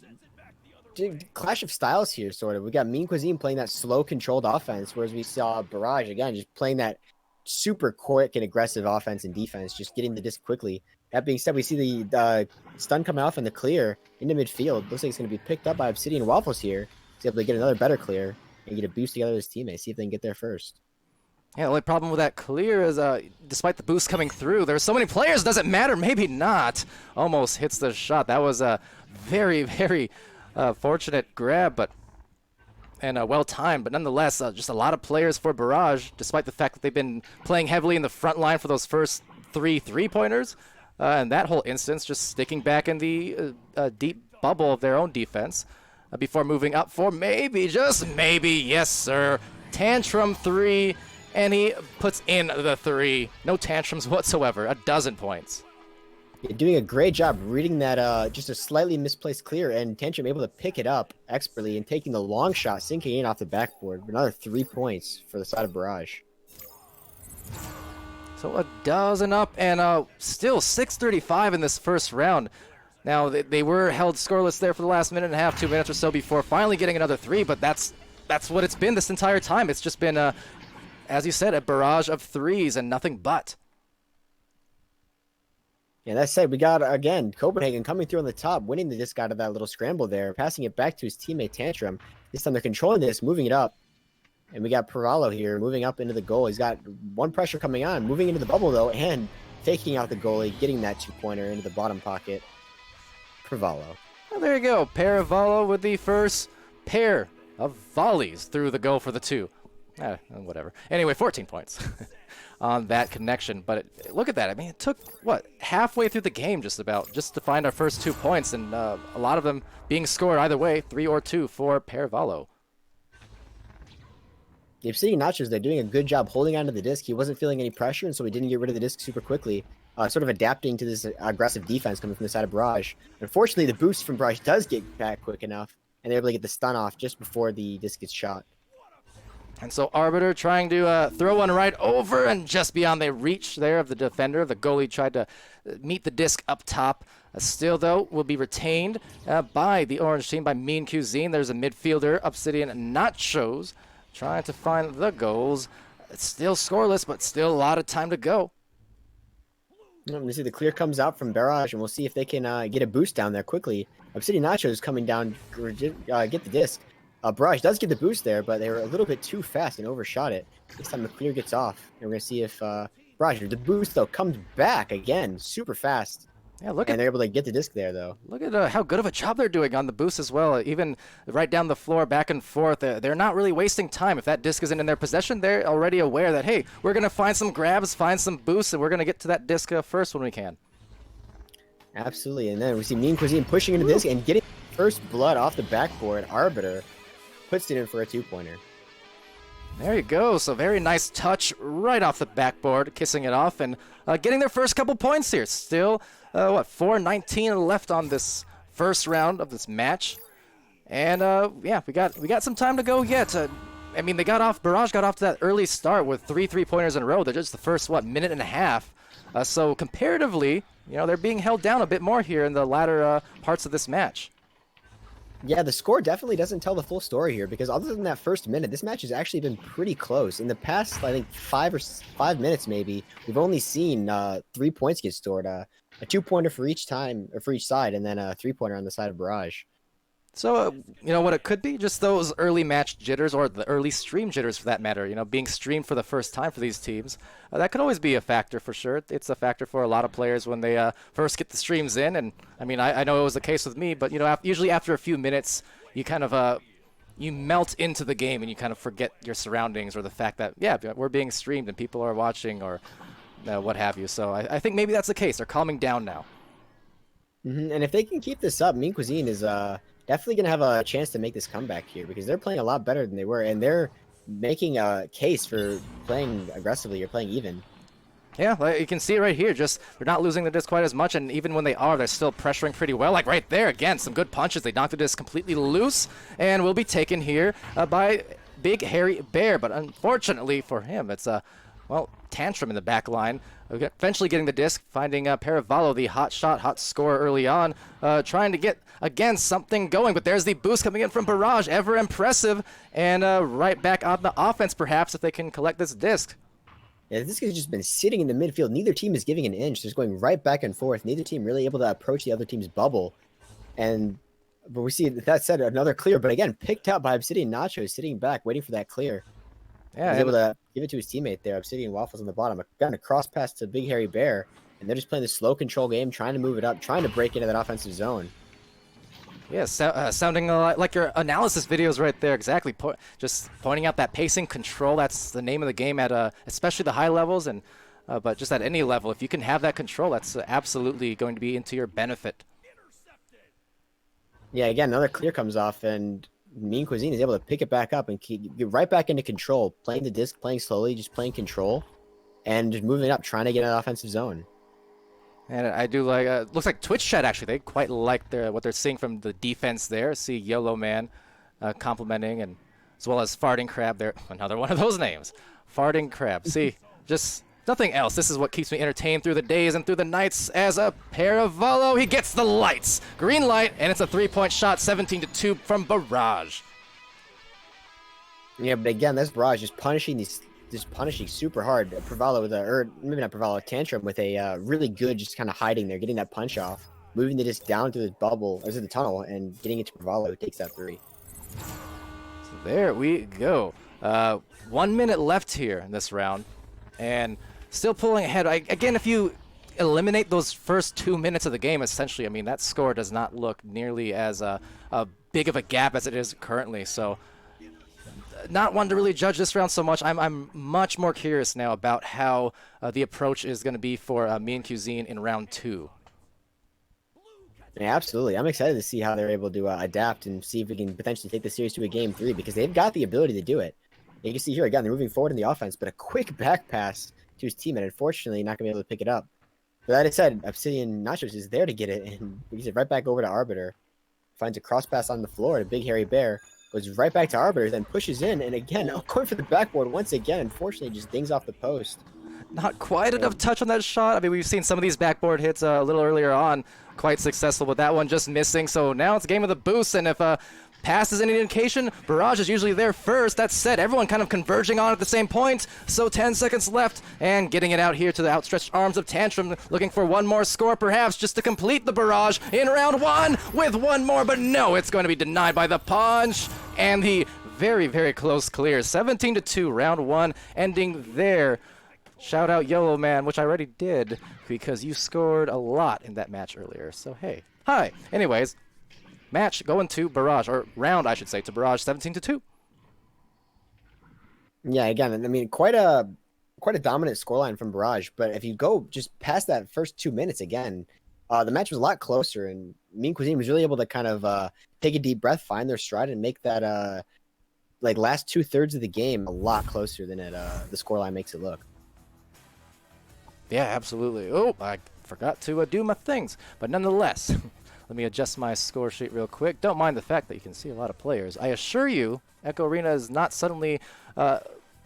clash of styles here, sort of. We got Mean Cuisine playing that slow, controlled offense, whereas we saw Barrage, again, just playing that super quick and aggressive offense and defense, just getting the disc quickly. That being said, we see the stun coming off in the clear into midfield. Looks like it's going to be picked up by Obsidian Waffles here. He's able to get another better clear and get a boost together with his teammates, see if they can get there first. Yeah, the only problem with that clear is despite the boost coming through, there's so many players, does it matter? Maybe not. Almost hits the shot. That was a very, very fortunate grab, and well-timed, but nonetheless, just a lot of players for Barrage, despite the fact that they've been playing heavily in the front line for those first 3 3-pointers, and that whole instance just sticking back in the deep bubble of their own defense before moving up for maybe, just maybe, yes sir, Tantrum 3, and he puts in the 3. No tantrums whatsoever, 12 points. You're doing a great job reading that just a slightly misplaced clear, and Tantrum able to pick it up expertly and taking the long shot, sinking in off the backboard. Another 3 points for the side of Barrage. So 12 up, and still 6:35 in this first round. Now, they were held scoreless there for the last minute and a half, 2 minutes or so before finally getting another 3, but that's what it's been this entire time. It's just been, as you said, a barrage of 3s and nothing but. Yeah, that said, we got, again, Copenhagen coming through on the top, winning the disc out of that little scramble there, passing it back to his teammate Tantrum. This time they're controlling this, moving it up. And we got Pervallo here moving up into the goal. He's got one pressure coming on, moving into the bubble, though, and taking out the goalie, getting that 2-pointer into the bottom pocket. Pervallo. Well, there you go. Pervallo with the first pair of volleys through the goal for the 2. Whatever. Anyway, 14 points on that connection. But look at that. I mean, it took, halfway through the game just to find our first 2 points, and a lot of them being scored either way, 3 or 2 for Pervallo. The Obsidian Nachos, they're doing a good job holding onto the disc. He wasn't feeling any pressure, and so he didn't get rid of the disc super quickly, sort of adapting to this aggressive defense coming from the side of Barrage. Unfortunately, the boost from Barrage does get back quick enough, and they're able to get the stun off just before the disc gets shot. And so Arbiter trying to throw one right over and just beyond the reach there of the defender. The goalie tried to meet the disc up top. Still, though, will be retained by the orange team, by Mean Cuisine. There's a midfielder, Obsidian Nachos, trying to find the goals. It's still scoreless, but still a lot of time to go. Let me see, the clear comes out from Barrage, and we'll see if they can get a boost down there quickly. Obsidian Nachos coming down, get the disc. Barrage does get the boost there, but they were a little bit too fast and overshot it. This time the clear gets off, and we're going to see if Barrage, the boost, though, comes back again super fast. Yeah, and they're able to get the disc there, though. Look at how good of a job they're doing on the boost as well. Even right down the floor, back and forth. They're not really wasting time. If that disc isn't in their possession, they're already aware that, hey, we're going to find some grabs, find some boosts, and we're going to get to that disc first when we can. Absolutely. And then we see Mean Cuisine pushing into the disc and getting first blood off the backboard. Arbiter puts it in for a 2-pointer. There you go. So very nice touch right off the backboard, kissing it off and getting their first couple points here. Still, 4:19 left on this first round of this match. And yeah, we got some time to go yet. I mean, Barrage got off to that early start with 3 3-pointers in a row. They're just the first, minute and a half. So comparatively, they're being held down a bit more here in the latter parts of this match. Yeah, the score definitely doesn't tell the full story here because other than that first minute, this match has actually been pretty close. In the past, I think 5 minutes maybe, we've only seen 3 points get scored. A 2-pointer for each side, and then a 3-pointer on the side of Barrage. So, what it could be? Just those early match jitters, or the early stream jitters for that matter, being streamed for the first time for these teams. That could always be a factor for sure. It's a factor for a lot of players when they first get the streams in. And, I mean, I know it was the case with me, but, usually after a few minutes, you kind of, you melt into the game and you kind of forget your surroundings or the fact that, yeah, we're being streamed and people are watching or what have you. So I think maybe that's the case. They're calming down now. And if they can keep this up, Mean Cuisine is definitely going to have a chance to make this comeback here because they're playing a lot better than they were, and they're making a case for playing aggressively or playing even. Yeah, you can see it right here. Just they're not losing the disc quite as much, and even when they are, they're still pressuring pretty well. Like right there, again, some good punches. They knocked the disc completely loose, and will be taken here by Big Hairy Bear. But unfortunately for him, it's Tantrum in the back line. Eventually getting the disc, finding Paravallo, the hot scorer early on, trying to get, again, something going. But there's the boost coming in from Barrage, ever impressive, and right back on the offense, perhaps, if they can collect this disc. Yeah, this guy's just been sitting in the midfield. Neither team is giving an inch. Just going right back and forth. Neither team really able to approach the other team's bubble. But we see, that said, another clear. But again, picked out by Obsidian Nacho, sitting back, waiting for that clear. Yeah, he's able to give it to his teammate there. Obsidian Waffles on the bottom. Got a cross pass to Big Hairy Bear, and they're just playing the slow control game, trying to move it up, trying to break into that offensive zone. Yeah, sounding like your analysis videos right there. Exactly, just pointing out that pacing control. That's the name of the game at especially the high levels, and but just at any level, if you can have that control, that's absolutely going to be into your benefit. Yeah, again, another clear comes off, and Mean Cuisine is able to pick it back up and get right back into control, playing the disc, playing slowly, just playing control, and just moving up, trying to get an offensive zone. And I do like, looks like Twitch chat actually, they quite like what they're seeing from the defense there. See Yellow Man complimenting, and as well as Farting Crab there, another one of those names. Farting Crab. See, just nothing else. This is what keeps me entertained through the days and through the nights as a Paravallo. He gets the lights. Green light, and it's a 3-point shot, 17-2 from Barrage. Yeah, but again, that's Barrage just punishing super hard. Paravallo with or maybe not Paravallo, Tantrum with a really good, just kind of hiding there, getting that punch off, moving the disc down to the bubble, or to the tunnel, and getting it to Paravallo, who takes that 3. So there we go. 1 minute left here in this round, and still pulling ahead. Again, if you eliminate those first 2 minutes of the game, essentially, I mean, that score does not look nearly as big of a gap as it is currently. So not one to really judge this round so much. I'm much more curious now about how the approach is going to be for Mean Cuisine in round 2. Yeah, absolutely. I'm excited to see how they're able to adapt and see if we can potentially take the series to a game 3, because they've got the ability to do it. You can see here, again, they're moving forward in the offense, but a quick back pass to his teammate, unfortunately, not going to be able to pick it up. But that said, Obsidian Nachos is there to get it, and he gives it right back over to Arbiter. Finds a cross pass on the floor to Big Hairy Bear. Goes right back to Arbiter, then pushes in, and again, going for the backboard once again. Unfortunately, just dings off the post. Not quite enough touch on that shot. I mean, we've seen some of these backboard hits a little earlier on, quite successful, but that one just missing. So now it's a game of the boost, and if pass is any indication, Barrage is usually there first. That said, everyone kind of converging on at the same point. So 10 seconds left, and getting it out here to the outstretched arms of Tantrum, looking for one more score, perhaps, just to complete the barrage in round 1 with one more. But no, it's going to be denied by the punch, and the very, very close clear. 17-2, round 1, ending there. Shout out Yellow Man, which I already did, because you scored a lot in that match earlier. So hey, hi. Anyways, match going to Barrage, or round, I should say, to Barrage, 17-2. Yeah, again, I mean, quite a dominant scoreline from Barrage. But if you go just past that first 2 minutes again, the match was a lot closer, and Mean Cuisine was really able to kind of take a deep breath, find their stride, and make that like last 2/3 of the game a lot closer than the scoreline makes it look. Yeah, absolutely. Oh, I forgot to do my things. But nonetheless, let me adjust my score sheet real quick. Don't mind the fact that you can see a lot of players. I assure you, Echo Arena has not suddenly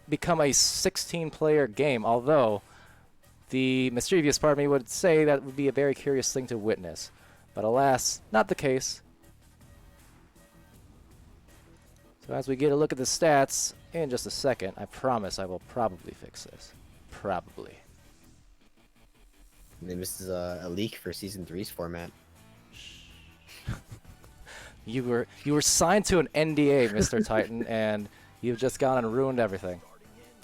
become a 16-player game, although the mischievous part of me would say that would be a very curious thing to witness. But alas, not the case. So as we get a look at the stats in just a second, I promise I will probably fix this. Probably. And this is a leak for Season 3's format. You were signed to an NDA, Mr. Titan, and you've just gone and ruined everything.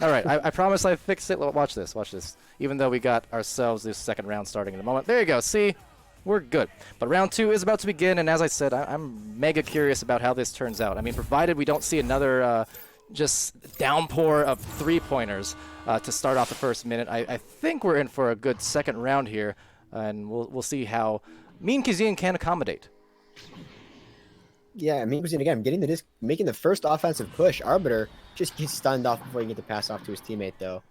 All right, I promise I fixed it. Watch this, watch this. Even though we got ourselves this second round starting in a moment. There you go, see? We're good. But round 2 is about to begin, and as I said, I'm mega curious about how this turns out. I mean, provided we don't see another just downpour of three-pointers to start off the first minute, I think we're in for a good second round here, and we'll see how Mean Cuisine can accommodate. Yeah, Mean Cuisine again, getting the disc, making the first offensive push. Arbiter just gets stunned off before he can get the pass off to his teammate, though.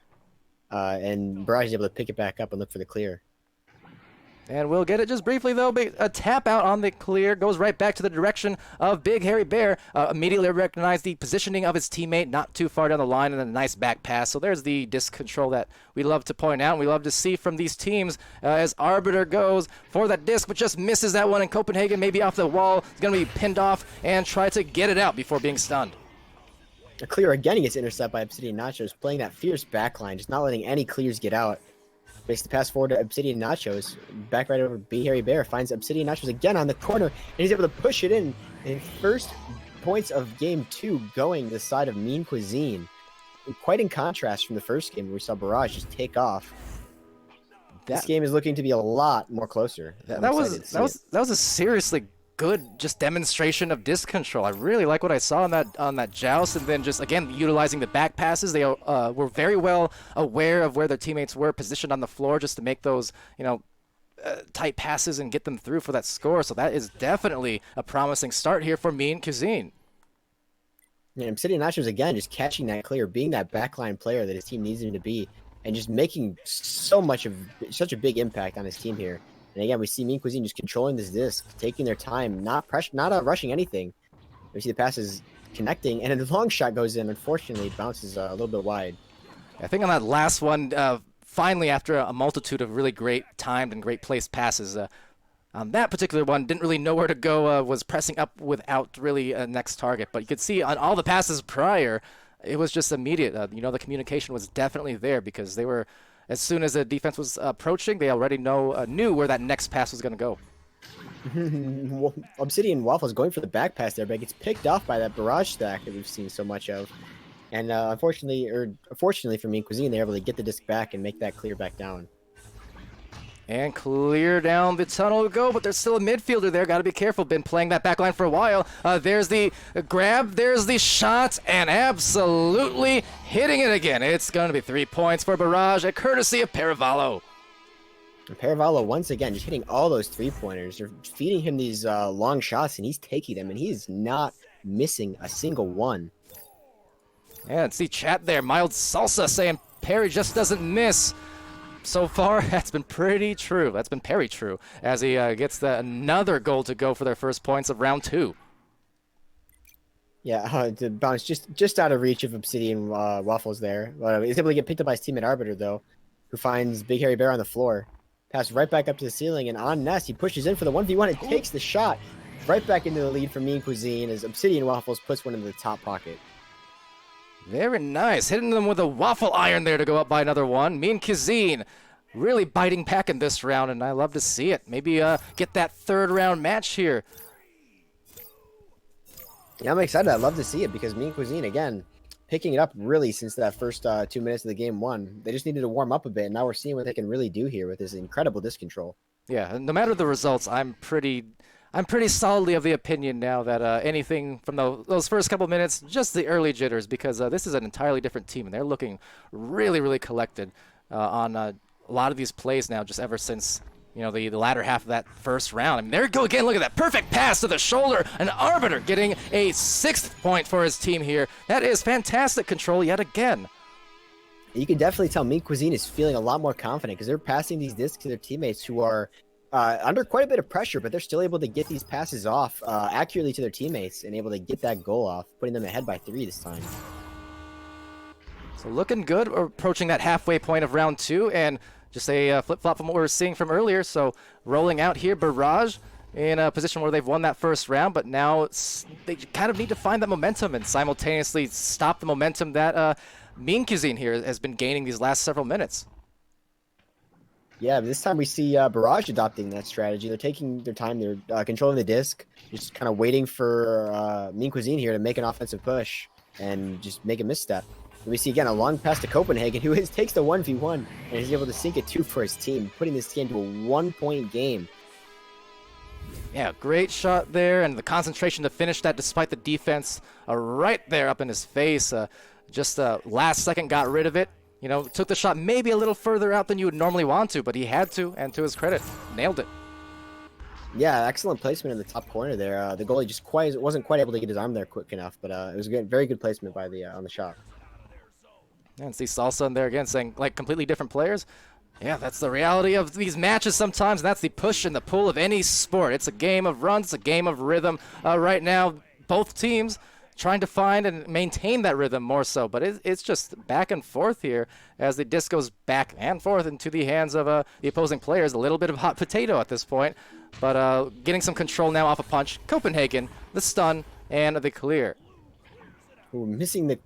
And Barrage is able to pick it back up and look for the clear. And we'll get it just briefly, though. A tap out on the clear goes right back to the direction of Big Hairy Bear. Immediately recognized the positioning of his teammate not too far down the line, and then a nice back pass. So there's the disc control that we love to point out and we love to see from these teams as Arbiter goes for that disc, but just misses that one. And Copenhagen maybe off the wall. Is going to be pinned off and try to get it out before being stunned. A clear again, he gets intercepted by Obsidian Nachos, playing that fierce backline, just not letting any clears get out. Makes the pass forward to Obsidian Nachos. Back right over Big Hairy Bear. Finds Obsidian Nachos again on the corner. And he's able to push it in. And first points of game 2 going to the side of Mean Cuisine. Quite in contrast from the first game where we saw Barrage just take off. This game is looking to be a lot more closer. That was a seriously good just demonstration of disc control. I really like what I saw on that joust, and then just again utilizing the back passes. They were very well aware of where their teammates were positioned on the floor just to make those tight passes and get them through for that score. So that is definitely a promising start here for Mean Cuisine. Yeah, Obsidian Nachos again just catching that clear, being that backline player that his team needs him to be, and just making such a big impact on his team here. And again, we see Mean Cuisine just controlling this disc, taking their time, not rushing anything. We see the passes connecting, and a long shot goes in. Unfortunately, it bounces a little bit wide. I think on that last one, finally, after a multitude of really great timed and great placed passes, on that particular one, didn't really know where to go, was pressing up without really a next target. But you could see on all the passes prior, it was just immediate. The communication was definitely there because they were... As soon as the defense was approaching, they already knew where that next pass was going to go. Obsidian Waffles going for the back pass there, but it gets picked off by that barrage stack that we've seen so much of. And unfortunately for Mean Cuisine, they're able to get the disc back and make that clear back down. And clear down the tunnel to go, but there's still a midfielder there. Got to be careful. Been playing that back line for a while. There's the grab. There's the shot. And absolutely hitting it again. It's going to be 3 points for Barrage, a courtesy of Paravallo. And Paravallo, once again, just hitting all those three-pointers. They're feeding him these long shots, and he's taking them, and he's not missing a single one. Yeah, see chat there. Mild Salsa saying Perry just doesn't miss. So far, that's been pretty true. That's been very true as he gets another goal to go for their first points of round 2. Yeah, the bounce just out of reach of Obsidian Waffles there. He's able to get picked up by his teammate Arbiter, though, who finds Big Hairy Bear on the floor. Pass right back up to the ceiling, and on Nest, he pushes in for the 1v1 and takes the shot right back into the lead for Mean Cuisine as Obsidian Waffles puts one into the top pocket. Very nice. Hitting them with a waffle iron there to go up by another one. Mean Cuisine really biting back in this round, and I love to see it. Maybe get that third round match here. Yeah, I'm excited. I love to see it because Mean Cuisine, again, picking it up really since that first 2 minutes of the game 1. They just needed to warm up a bit, and now we're seeing what they can really do here with this incredible disc control. Yeah, no matter the results, I'm pretty solidly of the opinion now that anything from those first couple minutes, just the early jitters, because this is an entirely different team, and they're looking really, really collected on a lot of these plays now, just ever since you know, the latter half of that first round. I mean, there we go again. Look at that perfect pass to the shoulder. An Arbiter getting a 6th point for his team here. That is fantastic control yet again. You can definitely tell Mean Cuisine is feeling a lot more confident because they're passing these discs to their teammates who are under quite a bit of pressure, but they're still able to get these passes off accurately to their teammates and able to get that goal off, putting them ahead by 3 this time. So looking good. We're approaching that halfway point of round 2, and just a flip-flop from what we were seeing from earlier. So rolling out here, Barrage in a position where they've won that first round, but now they kind of need to find that momentum and simultaneously stop the momentum that Mean Cuisine here has been gaining these last several minutes. Yeah, but this time we see Barrage adopting that strategy. They're taking their time. They're controlling the disc, just kind of waiting for Mean Cuisine here to make an offensive push and just make a misstep. And we see again a long pass to Copenhagen, who takes the 1v1 and is able to sink it 2 for his team, putting this game to a 1-point game. Yeah, great shot there, and the concentration to finish that despite the defense right there up in his face. Just last second got rid of it. You know, took the shot maybe a little further out than you would normally want to, but he had to, and to his credit, nailed it. Yeah, excellent placement in the top corner there. The goalie just wasn't quite able to get his arm there quick enough, but it was a very good placement by the on the shot. And see Salsa in there again saying, like, completely different players. Yeah, that's the reality of these matches sometimes. And that's the push and the pull of any sport. It's a game of runs, it's a game of rhythm. Right now, both teams trying to find and maintain that rhythm more so. But it's just back and forth here as the disc goes back and forth into the hands of the opposing players. A little bit of hot potato at this point. But getting some control now off a punch. Copenhagen, the stun, and the clear. Ooh, missing the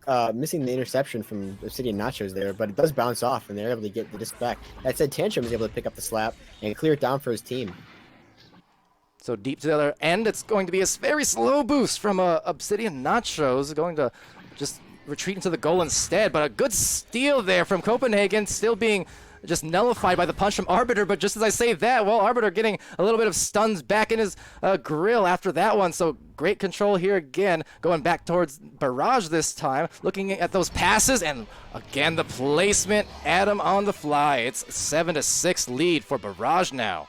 interception from Obsidian Nachos there, but it does bounce off, and they're able to get the disc back. That said, Tantrum is able to pick up the slap and clear it down for his team. So deep to the other end, it's going to be a very slow boost from Obsidian Nachos, going to just retreat into the goal instead. But a good steal there from Copenhagen, still being just nullified by the punch from Arbiter. But just as I say that, well, Arbiter getting a little bit of stuns back in his grill after that one. So great control here again, going back towards Barrage this time, looking at those passes, and again the placement, Adam on the fly. It's 7-6 lead for Barrage now.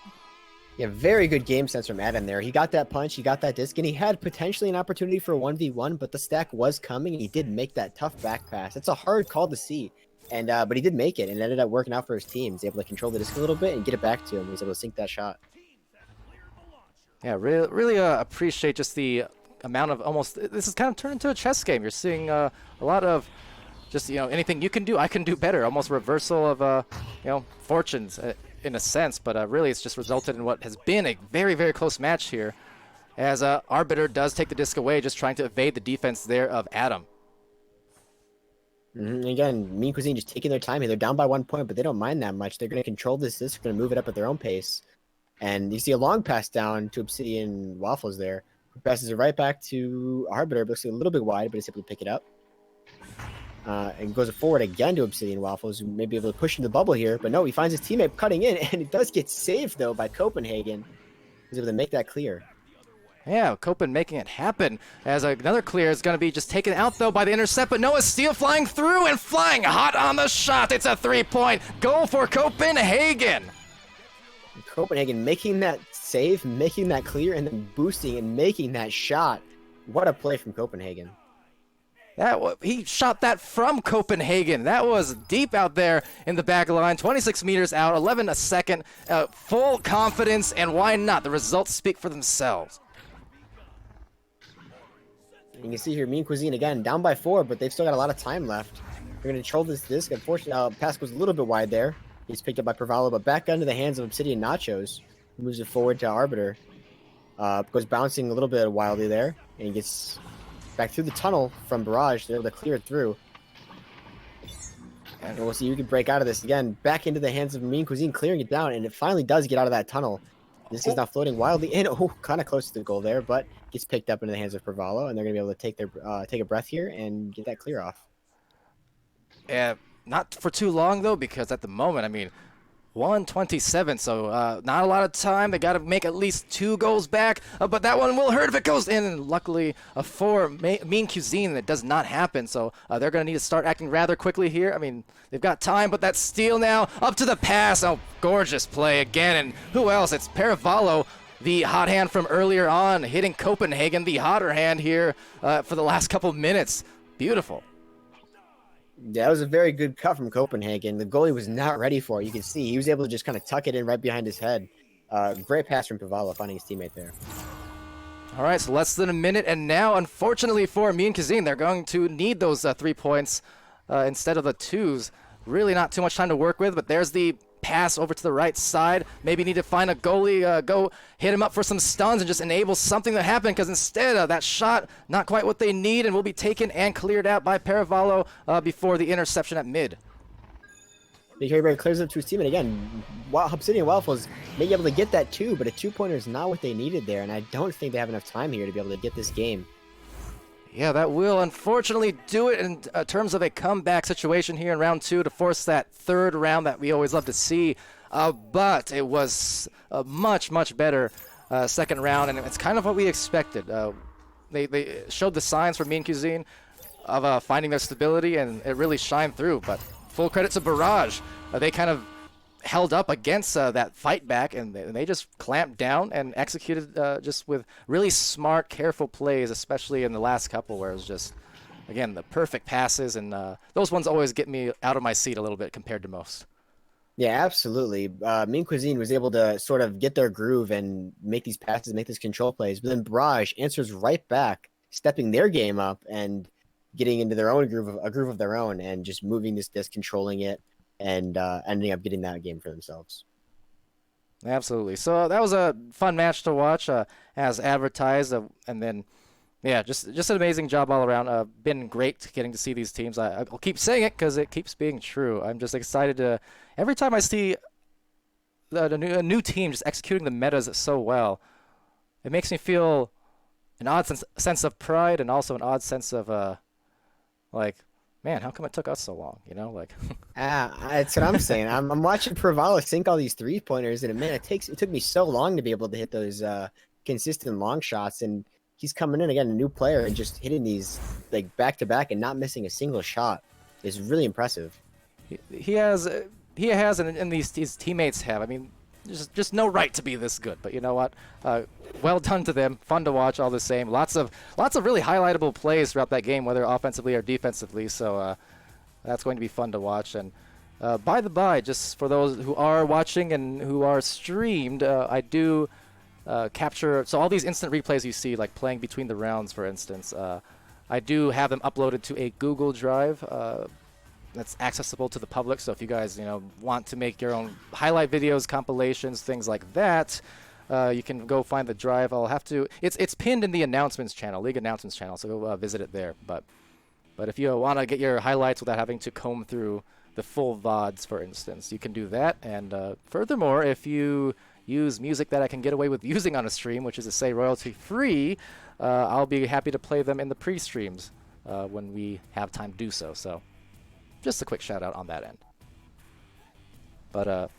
Yeah, very good game sense from Adam there. He got that punch, he got that disc, and he had potentially an opportunity for a 1v1, but the stack was coming, and he did make that tough back pass. It's a hard call to see. And but he did make it, and it ended up working out for his team. He's able to control the disc a little bit and get it back to him. He's able to sink that shot. Yeah, really appreciate just the amount of almost. This has kind of turned into a chess game. You're seeing a lot of just, you know, anything you can do, I can do better. Almost reversal of you know, fortunes in a sense. But really, it's just resulted in what has been a very close match here, as Arbiter does take the disc away, just trying to evade the defense there of Adam. Again, Mean Cuisine just taking their time here. They're down by 1 point, but they don't mind that much. They're going to control this disc, going to move it up at their own pace. And you see a long pass down to Obsidian Waffles there. Who passes it right back to Arbiter. Looks a little bit wide, but he's able to pick it up. And goes forward again to Obsidian Waffles, who may be able to push in the bubble here. But no, he finds his teammate cutting in, and it does get saved, though, by Copenhagen. He's able to make that clear. Yeah, Copen making it happen, as another clear is going to be just taken out, though, by the intercept, but Noah Steele flying through and flying hot on the shot. It's a 3-point goal for Copenhagen. Copenhagen making that save, making that clear, and then boosting and making that shot. What a play from Copenhagen. He shot that from Copenhagen. That was deep out there in the back line, 26 meters out, 11 a second, full confidence, and why not? The results speak for themselves. You can see here, Mean Cuisine again down by 4, but they've still got a lot of time left. They're going to control this disc. Unfortunately, pass goes a little bit wide there. He's picked up by Pervallo, but back into the hands of Obsidian Nachos. Moves it forward to Arbiter. Goes bouncing a little bit wildly there, and he gets back through the tunnel from Barrage. They're able to clear it through. And we'll see who can break out of this again. Back into the hands of Mean Cuisine, clearing it down, and it finally does get out of that tunnel. This is now floating wildly in. Oh, kind of close to the goal there, but gets picked up into the hands of Pervallo, and they're going to be able to take a breath here and get that clear off. Not for too long, though, because at the moment, I mean, 127, so not a lot of time. They got to make at least 2 goals back, but that one will hurt if it goes in. And luckily, for Mean Cuisine, that does not happen, so they're going to need to start acting rather quickly here. I mean, they've got time, but that steal now, up to the pass. Oh, gorgeous play again, and who else? It's Paravallo, the hot hand from earlier on, hitting Copenhagen, the hotter hand here for the last couple minutes. Beautiful. Yeah, that was a very good cut from Copenhagen. The goalie was not ready for it. You can see he was able to just kind of tuck it in right behind his head. Great pass from Pavala, finding his teammate there. All right, so less than a minute, and now, unfortunately for Mean Cuisine, they're going to need those 3 points instead of the 2s. Really not too much time to work with, but there's the pass over to the right side. Maybe need to find a goalie, go hit him up for some stuns and just enable something to happen, because instead that shot, not quite what they need, and will be taken and cleared out by Paravallo before the interception at mid. Big Harry Bear clears up to his team, and again, Obsidian Waffles may be able to get that 2, but a 2-pointer is not what they needed there, and I don't think they have enough time here to be able to get this game. Yeah, that will unfortunately do it in terms of a comeback situation here in round 2 to force that 3rd round that we always love to see. But it was a much, much better 2nd round, and it's kind of what we expected. They showed the signs for Mean Cuisine of finding their stability, and it really shined through. But full credit to Barrage. They kind of held up against that fight back, and they just clamped down and executed just with really smart, careful plays, especially in the last couple where it was just, again, the perfect passes, and those ones always get me out of my seat a little bit compared to most. Yeah, absolutely. Mean Cuisine was able to sort of get their groove and make these passes, make these control plays, but then Barrage answers right back, stepping their game up and getting into their own groove, a groove of their own, and just moving this disc, controlling it, and ending up getting that game for themselves. Absolutely. So that was a fun match to watch, as advertised, and then, yeah, just an amazing job all around. Been great getting to see these teams. I'll keep saying it because it keeps being true. I'm just excited to every time I see a new team just executing the metas so well. It makes me feel an odd sense of pride, and also an odd sense of like, man, how come it took us so long? You know, like. That's what I'm saying. I'm watching Pravala sink all these 3-pointers, and man, it took me so long to be able to hit those consistent long shots, and he's coming in again, a new player, and just hitting these like back to back and not missing a single shot is really impressive. He has, and his teammates have. I mean, just no right to be this good, but you know what? Well done to them. Fun to watch all the same. Lots of really highlightable plays throughout that game, whether offensively or defensively. So that's going to be fun to watch. And by the by, just for those who are watching and who are streamed, I do capture. So all these instant replays you see, like playing between the rounds, for instance, I do have them uploaded to a Google Drive. That's accessible to the public, so if you guys want to make your own highlight videos, compilations, things like that, you can go find the drive. I'll have to. It's pinned in the announcements channel, League announcements channel, so go visit it there. But if you want to get your highlights without having to comb through the full VODs, for instance, you can do that. And furthermore, if you use music that I can get away with using on a stream, which is to say royalty free, I'll be happy to play them in the pre-streams when we have time to do so. So. Just a quick shout out on that end. But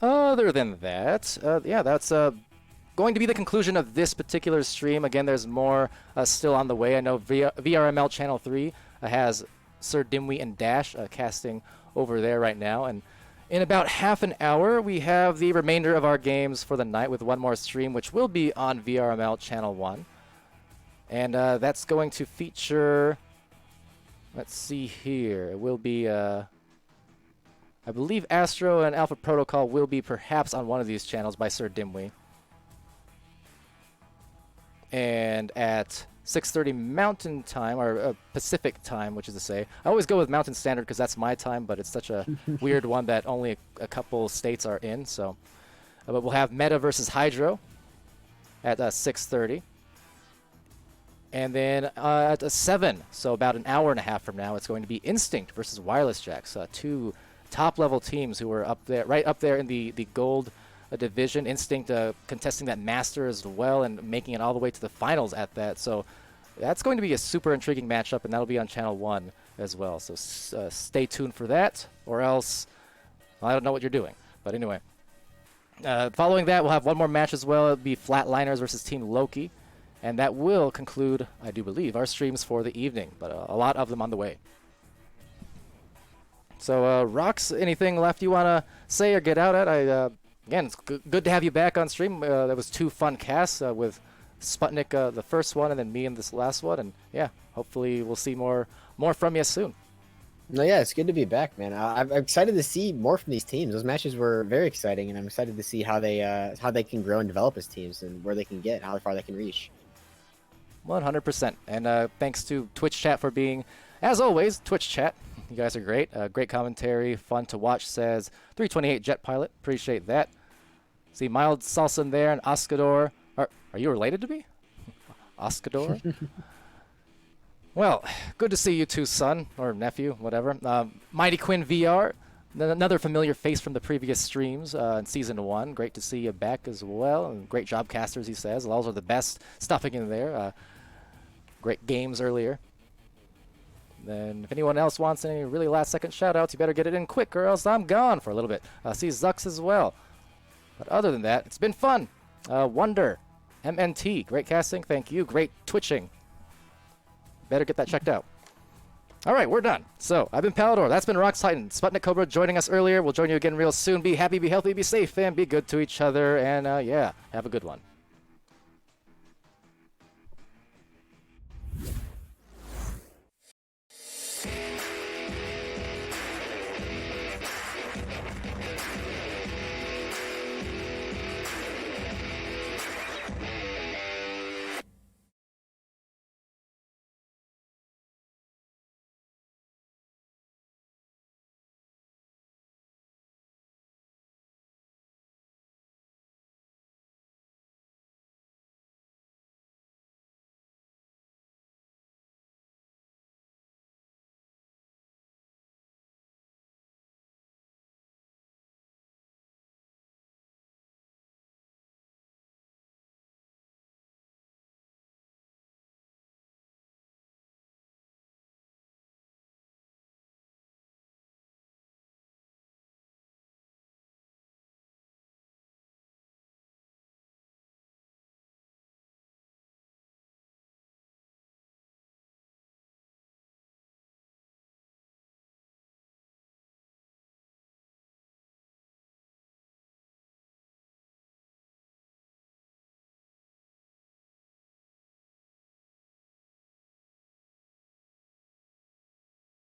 other than that, yeah, that's going to be the conclusion of this particular stream. Again, there's more still on the way. I know VRML Channel 3 has Sir Dimwee and Dash casting over there right now. And in about half an hour, we have the remainder of our games for the night with one more stream, which will be on VRML Channel 1. And that's going to feature... Let's see here. It will be, I believe Astro and Alpha Protocol will be perhaps on one of these channels by Sir Dimwee. And at 6:30 Mountain Time, or Pacific Time, which is to say, I always go with Mountain Standard because that's my time, but it's such a weird one that only a couple states are in. So, but we'll have Meta versus Hydro at 6:30. And then at 7, so about an hour and a half from now, it's going to be Instinct versus Wireless Jacks, 2 top-level teams who are up there, right up there in the gold division. Instinct contesting that Master as well and making it all the way to the finals at that. So that's going to be a super intriguing matchup, and that'll be on Channel 1 as well. So stay tuned for that, or else I don't know what you're doing. But anyway, following that, we'll have one more match as well. It'll be Flatliners versus Team Loki. And that will conclude, I do believe, our streams for the evening. But a lot of them on the way. So, Rox, anything left you want to say or get out at? Again, it's good to have you back on stream. That was 2 fun casts with Sputnik, the first one, and then me in this last one. And yeah, hopefully we'll see more from you soon. No, yeah, it's good to be back, man. I'm excited to see more from these teams. Those matches were very exciting, and I'm excited to see how they can grow and develop as teams and where they can get, how far they can reach. 100%. And thanks to Twitch chat for being, as always, Twitch chat. You guys are great. Great commentary, fun to watch, says 328 Jet Pilot. Appreciate that. See Mild Salsa there and Oscador. Are you related to me? Oscador? Well, good to see you too, son, or nephew, whatever. Mighty Quinn VR, another familiar face from the previous streams in Season 1. Great to see you back as well. And great job, casters, he says. Those are the best stuffing in there. Great games earlier. Then if anyone else wants any really last-second shout-outs, you better get it in quick or else I'm gone for a little bit. See Zux as well. But other than that, it's been fun. Wonder, MNT, great casting, thank you. Great twitching. Better get that checked out. All right, we're done. So, I've been Palidore. That's been RoxTytan. SputnikKobra joining us earlier. We'll join you again real soon. Be happy, be healthy, be safe, and be good to each other. And, yeah, have a good one.